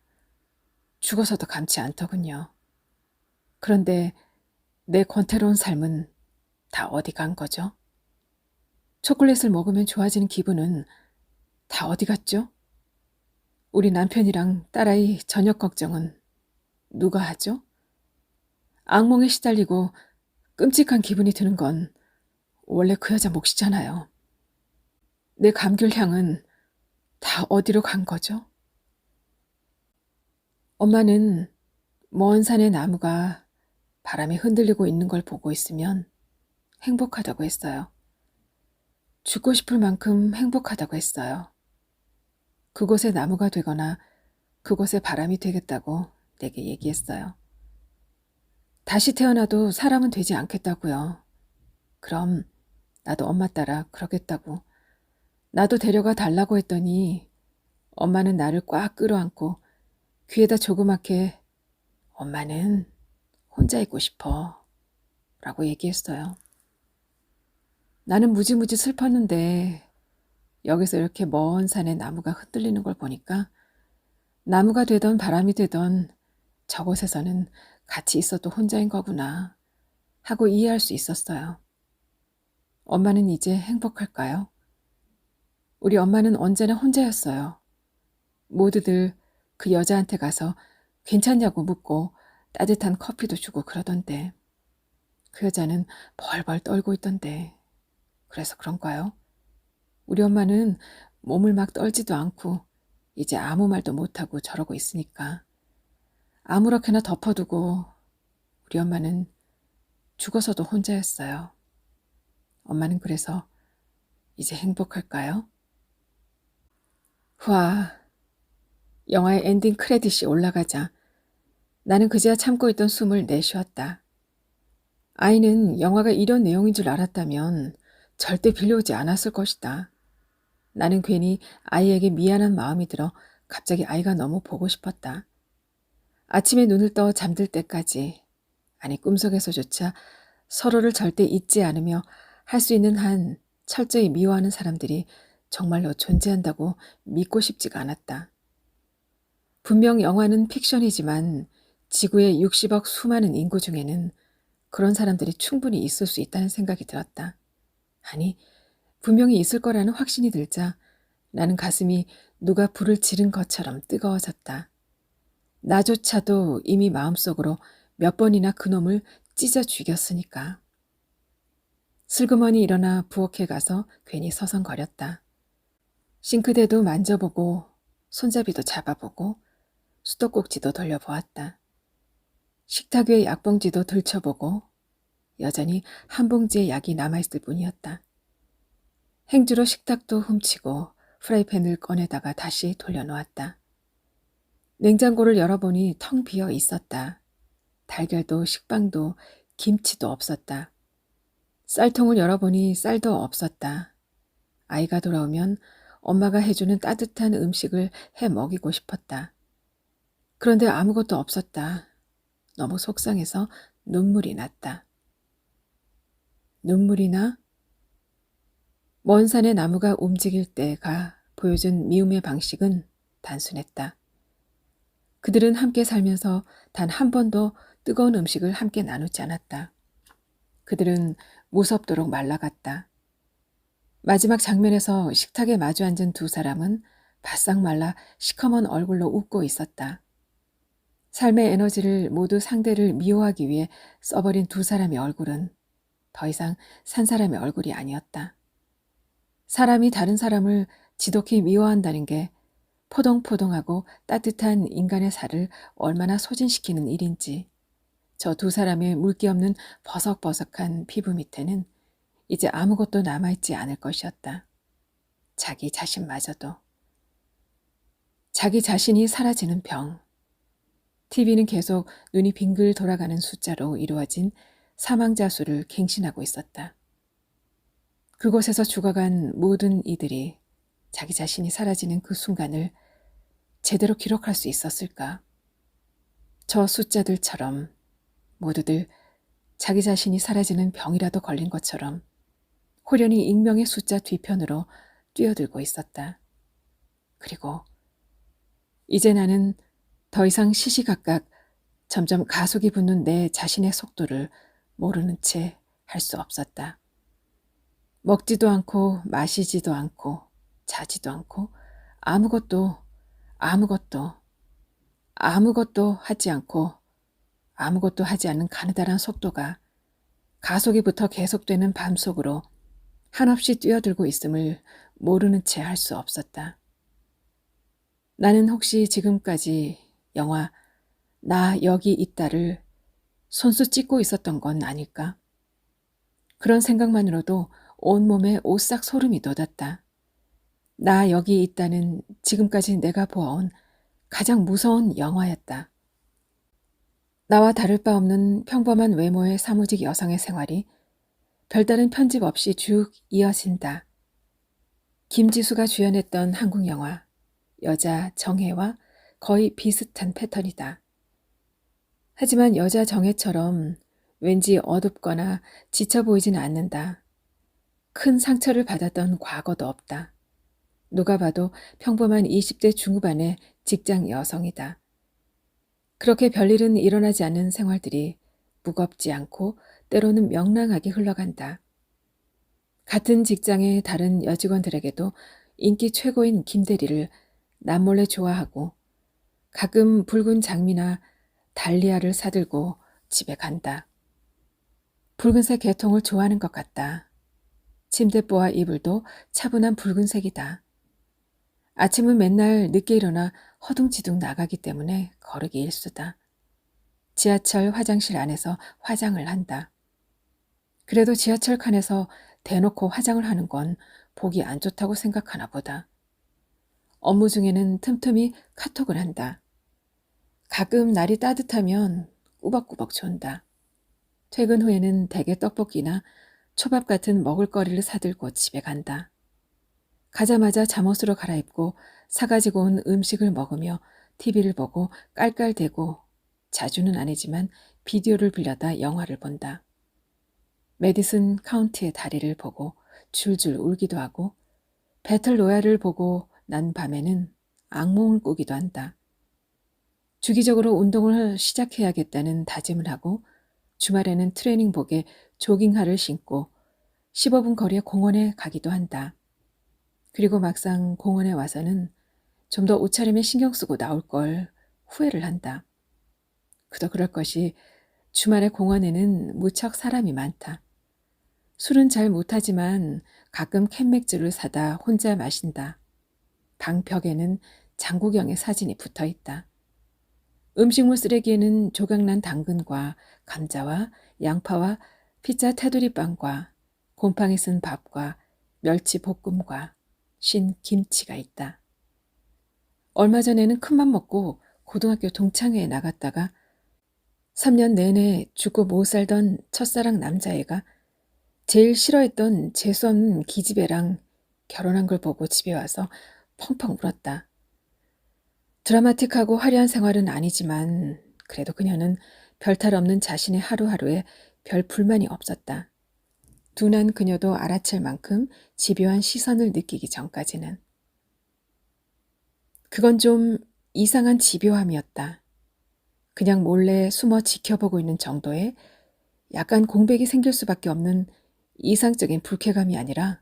죽어서도 감지 않더군요. 그런데 내 권태로운 삶은 다 어디 간 거죠? 초콜릿을 먹으면 좋아지는 기분은 다 어디 갔죠? 우리 남편이랑 딸아이 저녁 걱정은 누가 하죠? 악몽에 시달리고 끔찍한 기분이 드는 건 원래 그 여자 몫이잖아요. 내 감귤 향은 다 어디로 간 거죠? 엄마는 먼 산의 나무가 바람에 흔들리고 있는 걸 보고 있으면 행복하다고 했어요. 죽고 싶을 만큼 행복하다고 했어요. 그곳에 나무가 되거나 그곳에 바람이 되겠다고 내게 얘기했어요. 다시 태어나도 사람은 되지 않겠다고요. 그럼 나도 엄마 따라 그러겠다고. 나도 데려가 달라고 했더니 엄마는 나를 꽉 끌어안고 귀에다 조그맣게 엄마는 혼자 있고 싶어 라고 얘기했어요. 나는 무지무지 슬펐는데 여기서 이렇게 먼 산에 나무가 흔들리는 걸 보니까 나무가 되던 바람이 되던 저곳에서는 같이 있어도 혼자인 거구나 하고 이해할 수 있었어요. 엄마는 이제 행복할까요? 우리 엄마는 언제나 혼자였어요. 모두들 그 여자한테 가서 괜찮냐고 묻고 따뜻한 커피도 주고 그러던데 그 여자는 벌벌 떨고 있던데 그래서 그런가요? 우리 엄마는 몸을 막 떨지도 않고 이제 아무 말도 못하고 저러고 있으니까 아무렇게나 덮어두고 우리 엄마는 죽어서도 혼자였어요. 엄마는 그래서 이제 행복할까요? 후아, 영화의 엔딩 크레딧이 올라가자 나는 그제야 참고 있던 숨을 내쉬었다. 아이는 영화가 이런 내용인 줄 알았다면 절대 빌려오지 않았을 것이다. 나는 괜히 아이에게 미안한 마음이 들어 갑자기 아이가 너무 보고 싶었다. 아침에 눈을 떠 잠들 때까지, 아니 꿈속에서조차 서로를 절대 잊지 않으며 할 수 있는 한 철저히 미워하는 사람들이 정말로 존재한다고 믿고 싶지가 않았다. 분명 영화는 픽션이지만 지구의 60억 수많은 인구 중에는 그런 사람들이 충분히 있을 수 있다는 생각이 들었다. 아니, 분명히 있을 거라는 확신이 들자 나는 가슴이 누가 불을 지른 것처럼 뜨거워졌다. 나조차도 이미 마음속으로 몇 번이나 그놈을 찢어 죽였으니까. 슬그머니 일어나 부엌에 가서 괜히 서성거렸다. 싱크대도 만져보고 손잡이도 잡아보고 수도꼭지도 돌려보았다. 식탁 위의 약봉지도 들춰보고 여전히 한 봉지의 약이 남아있을 뿐이었다. 행주로 식탁도 훔치고 프라이팬을 꺼내다가 다시 돌려놓았다. 냉장고를 열어보니 텅 비어 있었다. 달걀도 식빵도 김치도 없었다. 쌀통을 열어보니 쌀도 없었다. 아이가 돌아오면 엄마가 해주는 따뜻한 음식을 해 먹이고 싶었다. 그런데 아무것도 없었다. 너무 속상해서 눈물이 났다. 눈물이 나? 먼 산의 나무가 움직일 때가 보여준 미움의 방식은 단순했다. 그들은 함께 살면서 단 한 번도 뜨거운 음식을 함께 나누지 않았다. 그들은 무섭도록 말라갔다. 마지막 장면에서 식탁에 마주 앉은 두 사람은 바싹 말라 시커먼 얼굴로 웃고 있었다. 삶의 에너지를 모두 상대를 미워하기 위해 써버린 두 사람의 얼굴은 더 이상 산 사람의 얼굴이 아니었다. 사람이 다른 사람을 지독히 미워한다는 게 포동포동하고 따뜻한 인간의 살을 얼마나 소진시키는 일인지 저 두 사람의 물기 없는 버석버석한 피부 밑에는 이제 아무것도 남아있지 않을 것이었다. 자기 자신마저도. 자기 자신이 사라지는 병. TV는 계속 눈이 빙글 돌아가는 숫자로 이루어진 사망자 수를 갱신하고 있었다. 그곳에서 죽어간 모든 이들이 자기 자신이 사라지는 그 순간을 제대로 기록할 수 있었을까? 저 숫자들처럼 모두들 자기 자신이 사라지는 병이라도 걸린 것처럼 호련히 익명의 숫자 뒤편으로 뛰어들고 있었다. 그리고 이제 나는 더 이상 시시각각 점점 가속이 붙는 내 자신의 속도를 모르는 채 할 수 없었다. 먹지도 않고 마시지도 않고 자지도 않고 아무것도 하지 않고 아무것도 하지 않는 가느다란 속도가 가속이 붙어 계속되는 밤 속으로 한없이 뛰어들고 있음을 모르는 채 할 수 없었다. 나는 혹시 지금까지 영화 나 여기 있다를 손수 찢고 있었던 건 아닐까? 그런 생각만으로도 온몸에 오싹 소름이 돋았다. 나 여기 있다는 지금까지 내가 보아온 가장 무서운 영화였다. 나와 다를 바 없는 평범한 외모의 사무직 여성의 생활이 별다른 편집 없이 쭉 이어진다. 김지수가 주연했던 한국 영화 여자 정혜와 거의 비슷한 패턴이다. 하지만 여자 정혜처럼 왠지 어둡거나 지쳐 보이지는 않는다. 큰 상처를 받았던 과거도 없다. 누가 봐도 평범한 20대 중후반의 직장 여성이다. 그렇게 별일은 일어나지 않는 생활들이 무겁지 않고 때로는 명랑하게 흘러간다. 같은 직장의 다른 여직원들에게도 인기 최고인 김대리를 남몰래 좋아하고 가끔 붉은 장미나 달리아를 사들고 집에 간다. 붉은색 계통을 좋아하는 것 같다. 침대보와 이불도 차분한 붉은색이다. 아침은 맨날 늦게 일어나 허둥지둥 나가기 때문에 거르기 일수다. 지하철 화장실 안에서 화장을 한다. 그래도 지하철 칸에서 대놓고 화장을 하는 건 보기 안 좋다고 생각하나 보다. 업무 중에는 틈틈이 카톡을 한다. 가끔 날이 따뜻하면 꾸벅꾸벅 존다. 퇴근 후에는 대게 떡볶이나 초밥 같은 먹을거리를 사들고 집에 간다. 가자마자 잠옷으로 갈아입고 사가지고 온 음식을 먹으며 TV를 보고 깔깔대고 자주는 아니지만 비디오를 빌려다 영화를 본다. 메디슨 카운티의 다리를 보고 줄줄 울기도 하고 배틀 로얄을 보고 난 밤에는 악몽을 꾸기도 한다. 주기적으로 운동을 시작해야겠다는 다짐을 하고 주말에는 트레이닝복에 조깅화를 신고 15분 거리의 공원에 가기도 한다. 그리고 막상 공원에 와서는 좀 더 옷차림에 신경 쓰고 나올 걸 후회를 한다. 그도 그럴 것이 주말에 공원에는 무척 사람이 많다. 술은 잘 못하지만 가끔 캔맥주를 사다 혼자 마신다. 방벽에는 장국영의 사진이 붙어 있다. 음식물 쓰레기에는 조각난 당근과 감자와 양파와 피자 테두리빵과 곰팡이 쓴 밥과 멸치 볶음과 신 김치가 있다. 얼마 전에는 큰맘 먹고 고등학교 동창회에 나갔다가 3년 내내 죽고 못 살던 첫사랑 남자애가 제일 싫어했던 재수없는 기집애랑 결혼한 걸 보고 집에 와서 펑펑 울었다. 드라마틱하고 화려한 생활은 아니지만 그래도 그녀는 별탈 없는 자신의 하루하루에 별 불만이 없었다. 둔한 그녀도 알아챌 만큼 집요한 시선을 느끼기 전까지는. 그건 좀 이상한 집요함이었다. 그냥 몰래 숨어 지켜보고 있는 정도의 약간 공백이 생길 수밖에 없는 이상적인 불쾌감이 아니라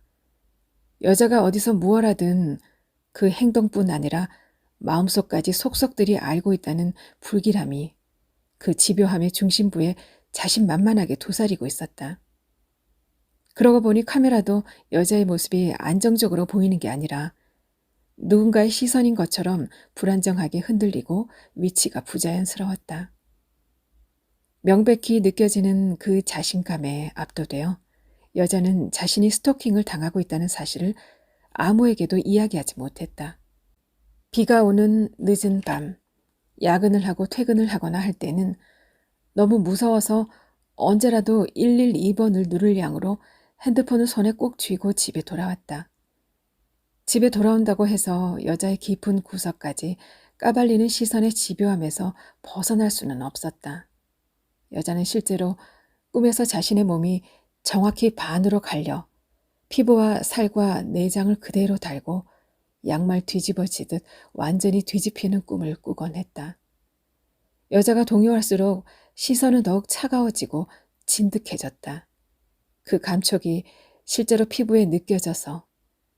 여자가 어디서 무얼 하든 그 행동뿐 아니라 마음속까지 속속들이 알고 있다는 불길함이 그 집요함의 중심부에 자신만만하게 도사리고 있었다. 그러고 보니 카메라도 여자의 모습이 안정적으로 보이는 게 아니라 누군가의 시선인 것처럼 불안정하게 흔들리고 위치가 부자연스러웠다. 명백히 느껴지는 그 자신감에 압도되어 여자는 자신이 스토킹을 당하고 있다는 사실을 아무에게도 이야기하지 못했다. 비가 오는 늦은 밤, 야근을 하고 퇴근을 하거나 할 때는 너무 무서워서 언제라도 112번을 누를 양으로 핸드폰을 손에 꼭 쥐고 집에 돌아왔다. 집에 돌아온다고 해서 여자의 깊은 구석까지 까발리는 시선의 집요함에서 벗어날 수는 없었다. 여자는 실제로 꿈에서 자신의 몸이 정확히 반으로 갈려 피부와 살과 내장을 그대로 달고 양말 뒤집어지듯 완전히 뒤집히는 꿈을 꾸곤 했다. 여자가 동요할수록 시선은 더욱 차가워지고 진득해졌다. 그 감촉이 실제로 피부에 느껴져서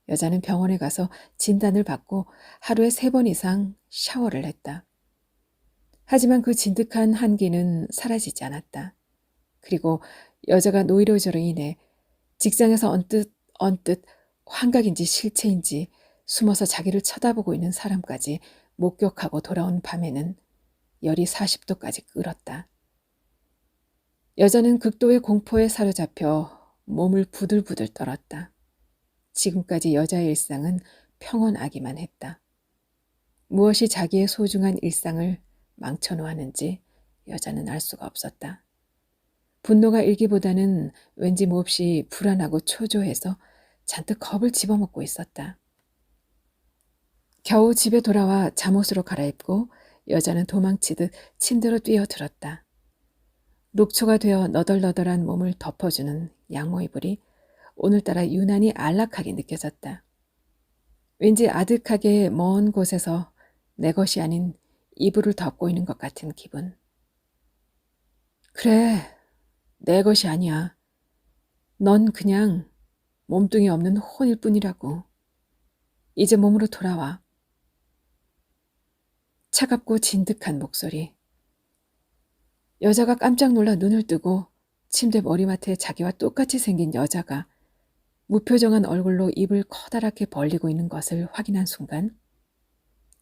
여자는 병원에 가서 진단을 받고 하루에 3번 이상 샤워를 했다. 하지만 그 진득한 한기는 사라지지 않았다. 그리고 여자가 노이로제로 인해 직장에서 언뜻 환각인지 실체인지 숨어서 자기를 쳐다보고 있는 사람까지 목격하고 돌아온 밤에는 열이 40도까지 끓었다. 여자는 극도의 공포에 사로잡혀 몸을 부들부들 떨었다. 지금까지 여자의 일상은 평온하기만 했다. 무엇이 자기의 소중한 일상을 망쳐놓았는지 여자는 알 수가 없었다. 분노가 일기보다는 왠지 몹시 불안하고 초조해서 잔뜩 겁을 집어먹고 있었다. 겨우 집에 돌아와 잠옷으로 갈아입고 여자는 도망치듯 침대로 뛰어들었다. 녹초가 되어 너덜너덜한 몸을 덮어주는 양모 이불이 오늘따라 유난히 안락하게 느껴졌다. 왠지 아득하게 먼 곳에서 내 것이 아닌 이불을 덮고 있는 것 같은 기분. 그래, 내 것이 아니야. 넌 그냥 몸뚱이 없는 혼일 뿐이라고. 이제 몸으로 돌아와. 차갑고 진득한 목소리. 여자가 깜짝 놀라 눈을 뜨고 침대 머리맡에 자기와 똑같이 생긴 여자가 무표정한 얼굴로 입을 커다랗게 벌리고 있는 것을 확인한 순간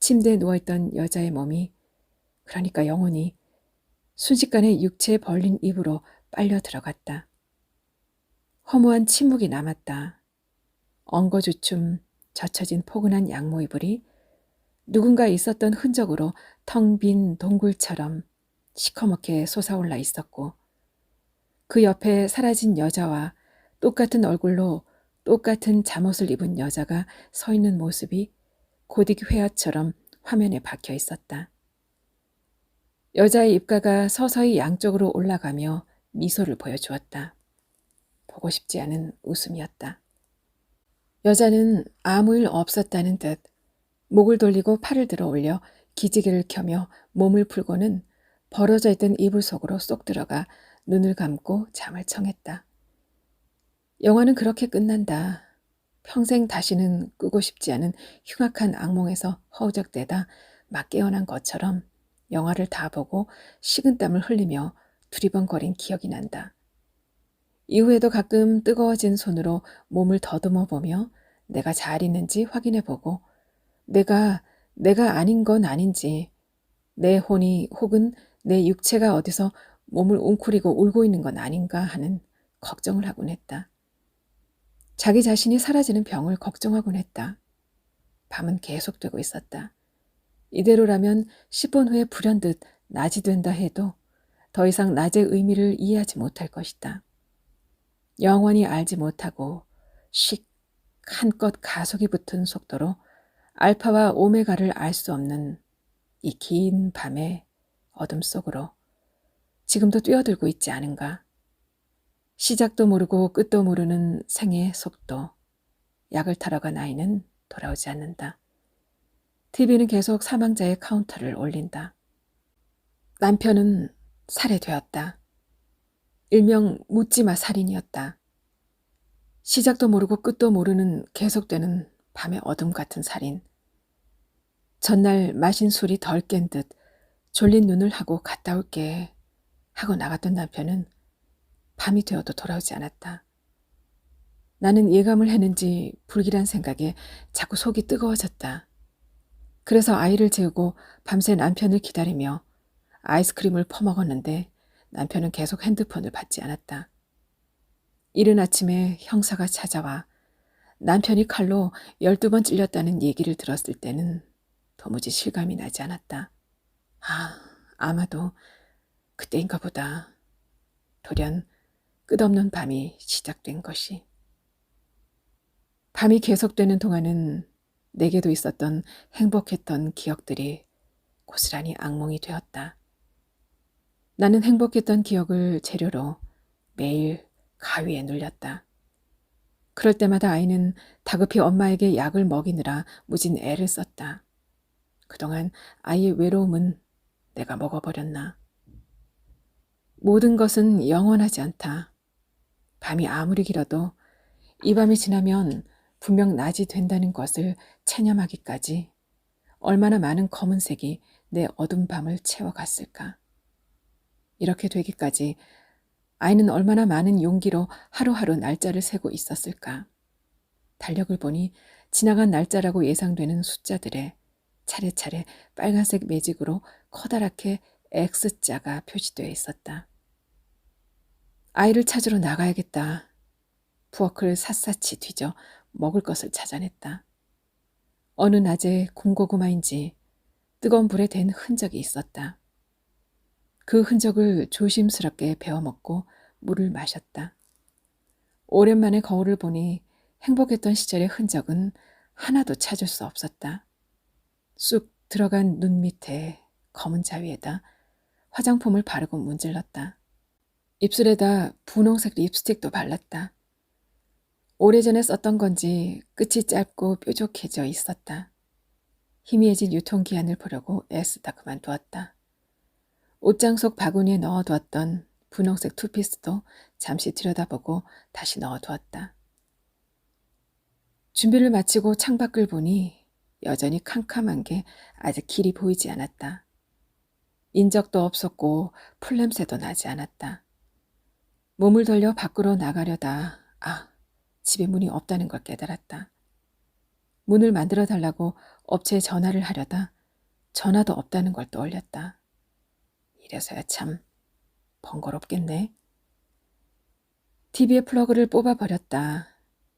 침대에 누워있던 여자의 몸이, 그러니까 영혼이 순식간에 육체에 벌린 입으로 빨려 들어갔다. 허무한 침묵이 남았다. 엉거주춤 젖혀진 포근한 양모 이불이 누군가 있었던 흔적으로 텅 빈 동굴처럼 시커멓게 솟아올라 있었고 그 옆에 사라진 여자와 똑같은 얼굴로 똑같은 잠옷을 입은 여자가 서 있는 모습이 고딕 회화처럼 화면에 박혀 있었다. 여자의 입가가 서서히 양쪽으로 올라가며 미소를 보여주었다. 보고 싶지 않은 웃음이었다. 여자는 아무 일 없었다는 듯 목을 돌리고 팔을 들어 올려 기지개를 켜며 몸을 풀고는 벌어져 있던 이불 속으로 쏙 들어가 눈을 감고 잠을 청했다. 영화는 그렇게 끝난다. 평생 다시는 꾸고 싶지 않은 흉악한 악몽에서 허우적대다 막 깨어난 것처럼 영화를 다 보고 식은땀을 흘리며 두리번거린 기억이 난다. 이후에도 가끔 뜨거워진 손으로 몸을 더듬어 보며 내가 잘 있는지 확인해 보고 내가 아닌 건 아닌지 내 혼이 혹은 내 육체가 어디서 몸을 웅크리고 울고 있는 건 아닌가 하는 걱정을 하곤 했다. 자기 자신이 사라지는 병을 걱정하곤 했다. 밤은 계속되고 있었다. 이대로라면 10분 후에 불현듯 낮이 된다 해도 더 이상 낮의 의미를 이해하지 못할 것이다. 영원히 알지 못하고 씩 한껏 가속이 붙은 속도로 알파와 오메가를 알 수 없는 이 긴 밤의 어둠 속으로 지금도 뛰어들고 있지 않은가. 시작도 모르고 끝도 모르는 생의 속도. 약을 타러 간 아이는 돌아오지 않는다. TV는 계속 사망자의 카운터를 올린다. 남편은 살해되었다. 일명 묻지마 살인이었다. 시작도 모르고 끝도 모르는 계속되는 밤의 어둠 같은 살인. 전날 마신 술이 덜 깬 듯 졸린 눈을 하고 갔다 올게 하고 나갔던 남편은 밤이 되어도 돌아오지 않았다. 나는 예감을 했는지 불길한 생각에 자꾸 속이 뜨거워졌다. 그래서 아이를 재우고 밤새 남편을 기다리며 아이스크림을 퍼먹었는데 남편은 계속 핸드폰을 받지 않았다. 이른 아침에 형사가 찾아와 남편이 칼로 12번 찔렸다는 얘기를 들었을 때는 도무지 실감이 나지 않았다. 아마도 그때인가 보다. 돌연 끝없는 밤이 시작된 것이. 밤이 계속되는 동안은 내게도 있었던 행복했던 기억들이 고스란히 악몽이 되었다. 나는 행복했던 기억을 재료로 매일 가위에 눌렸다. 그럴 때마다 아이는 다급히 엄마에게 약을 먹이느라 무진 애를 썼다. 그동안 아이의 외로움은 내가 먹어버렸나. 모든 것은 영원하지 않다. 밤이 아무리 길어도 이 밤이 지나면 분명 낮이 된다는 것을 체념하기까지 얼마나 많은 검은색이 내 어두운 밤을 채워갔을까. 이렇게 되기까지 아이는 얼마나 많은 용기로 하루하루 날짜를 세고 있었을까. 달력을 보니 지나간 날짜라고 예상되는 숫자들에 차례차례 빨간색 매직으로 커다랗게 X자가 표시되어 있었다. 아이를 찾으러 나가야겠다. 부엌을 샅샅이 뒤져 먹을 것을 찾아냈다. 어느 낮에 군고구마인지 뜨거운 불에 댄 흔적이 있었다. 그 흔적을 조심스럽게 베어 먹고 물을 마셨다. 오랜만에 거울을 보니 행복했던 시절의 흔적은 하나도 찾을 수 없었다. 쑥 들어간 눈 밑에 검은 자위에다 화장품을 바르고 문질렀다. 입술에다 분홍색 립스틱도 발랐다. 오래전에 썼던 건지 끝이 짧고 뾰족해져 있었다. 희미해진 유통기한을 보려고 애쓰다 그만두었다. 옷장 속 바구니에 넣어두었던 분홍색 투피스도 잠시 들여다보고 다시 넣어두었다. 준비를 마치고 창밖을 보니 여전히 캄캄한 게 아직 길이 보이지 않았다. 인적도 없었고 풀냄새도 나지 않았다. 몸을 돌려 밖으로 나가려다 집에 문이 없다는 걸 깨달았다. 문을 만들어 달라고 업체에 전화를 하려다 전화도 없다는 걸 떠올렸다. 이래서야 참 번거롭겠네. TV의 플러그를 뽑아버렸다.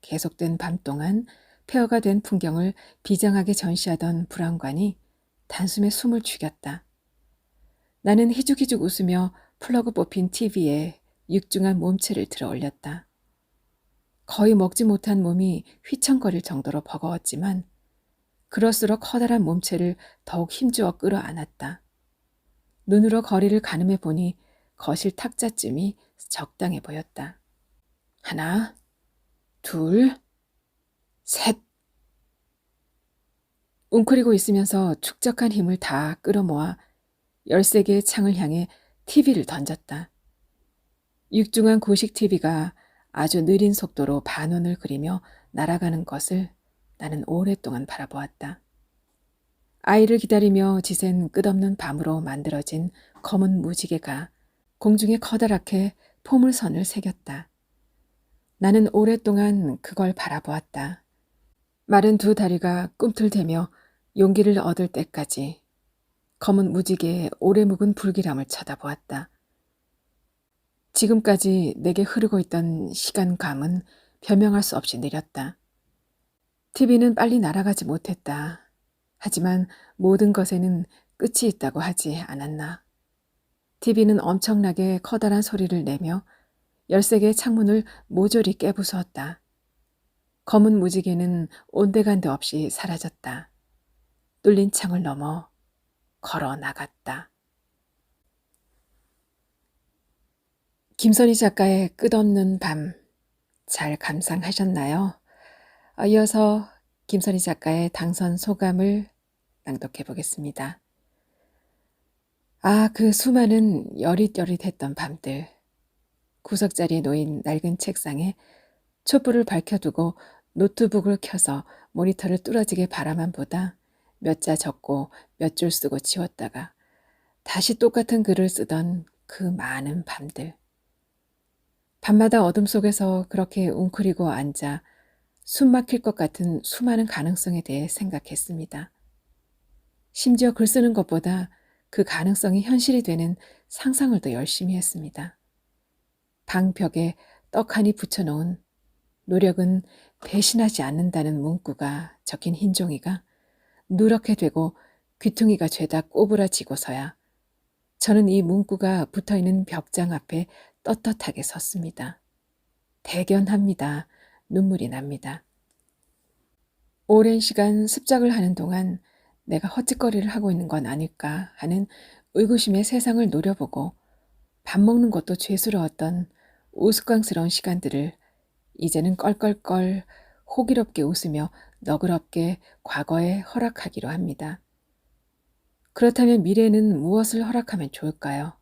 계속된 밤 동안 폐허가 된 풍경을 비장하게 전시하던 불안관이 단숨에 숨을 죽였다. 나는 희죽희죽 웃으며 플러그 뽑힌 TV에 육중한 몸체를 들어 올렸다. 거의 먹지 못한 몸이 휘청거릴 정도로 버거웠지만 그럴수록 커다란 몸체를 더욱 힘주어 끌어안았다. 눈으로 거리를 가늠해 보니 거실 탁자쯤이 적당해 보였다. 하나, 둘, 셋. 웅크리고 있으면서 축적한 힘을 다 끌어모아 13개의 창을 향해 TV를 던졌다. 육중한 구식 TV가 아주 느린 속도로 반원을 그리며 날아가는 것을 나는 오랫동안 바라보았다. 아이를 기다리며 지샌 끝없는 밤으로 만들어진 검은 무지개가 공중에 커다랗게 포물선을 새겼다. 나는 오랫동안 그걸 바라보았다. 마른 두 다리가 꿈틀대며 용기를 얻을 때까지 검은 무지개의 오래 묵은 불길함을 쳐다보았다. 지금까지 내게 흐르고 있던 시간감은 변명할 수 없이 느렸다. TV는 빨리 날아가지 못했다. 하지만 모든 것에는 끝이 있다고 하지 않았나. TV는 엄청나게 커다란 소리를 내며 13개의 창문을 모조리 깨부수었다. 검은 무지개는 온데간데 없이 사라졌다. 뚫린 창을 넘어 걸어 나갔다. 김선희 작가의 끝없는 밤, 잘 감상하셨나요? 이어서 김선희 작가의 당선 소감을 낭독해 보겠습니다. 그 수많은 여릿여릿했던 밤들. 구석자리에 놓인 낡은 책상에 촛불을 밝혀두고 노트북을 켜서 모니터를 뚫어지게 바라만 보다 몇 자 적고 몇 줄 쓰고 지웠다가 다시 똑같은 글을 쓰던 그 많은 밤들. 밤마다 어둠 속에서 그렇게 웅크리고 앉아 숨 막힐 것 같은 수많은 가능성에 대해 생각했습니다. 심지어 글 쓰는 것보다 그 가능성이 현실이 되는 상상을 더 열심히 했습니다. 방벽에 떡하니 붙여놓은 노력은 배신하지 않는다는 문구가 적힌 흰 종이가 누렇게 되고 귀퉁이가 죄다 꼬부라지고서야 저는 이 문구가 붙어있는 벽장 앞에 떳떳하게 섰습니다. 대견합니다. 눈물이 납니다. 오랜 시간 습작을 하는 동안 내가 헛짓거리를 하고 있는 건 아닐까 하는 의구심에 세상을 노려보고 밥 먹는 것도 죄스러웠던 우스꽝스러운 시간들을 이제는 껄껄껄 호기롭게 웃으며 너그럽게 과거에 허락하기로 합니다. 그렇다면 미래는 무엇을 허락하면 좋을까요?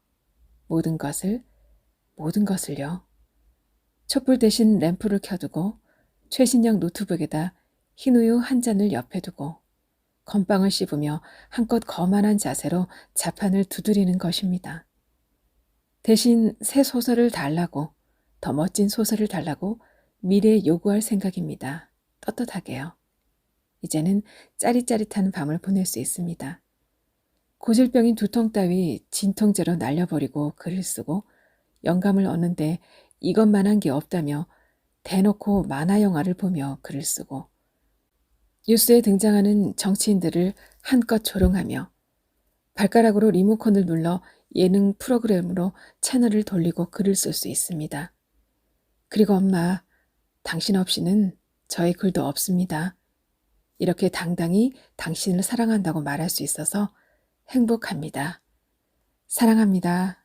모든 것을요. 촛불 대신 램프를 켜두고 최신형 노트북에다 흰우유 한 잔을 옆에 두고 건빵을 씹으며 한껏 거만한 자세로 자판을 두드리는 것입니다. 대신 새 소설을 달라고, 더 멋진 소설을 달라고 미래에 요구할 생각입니다. 떳떳하게요. 이제는 짜릿짜릿한 밤을 보낼 수 있습니다. 고질병인 두통 따위 진통제로 날려버리고 글을 쓰고 영감을 얻는데 이것만한 게 없다며 대놓고 만화 영화를 보며 글을 쓰고 뉴스에 등장하는 정치인들을 한껏 조롱하며 발가락으로 리모컨을 눌러 예능 프로그램으로 채널을 돌리고 글을 쓸 수 있습니다. 그리고 엄마, 당신 없이는 저의 글도 없습니다. 이렇게 당당히 당신을 사랑한다고 말할 수 있어서 행복합니다. 사랑합니다.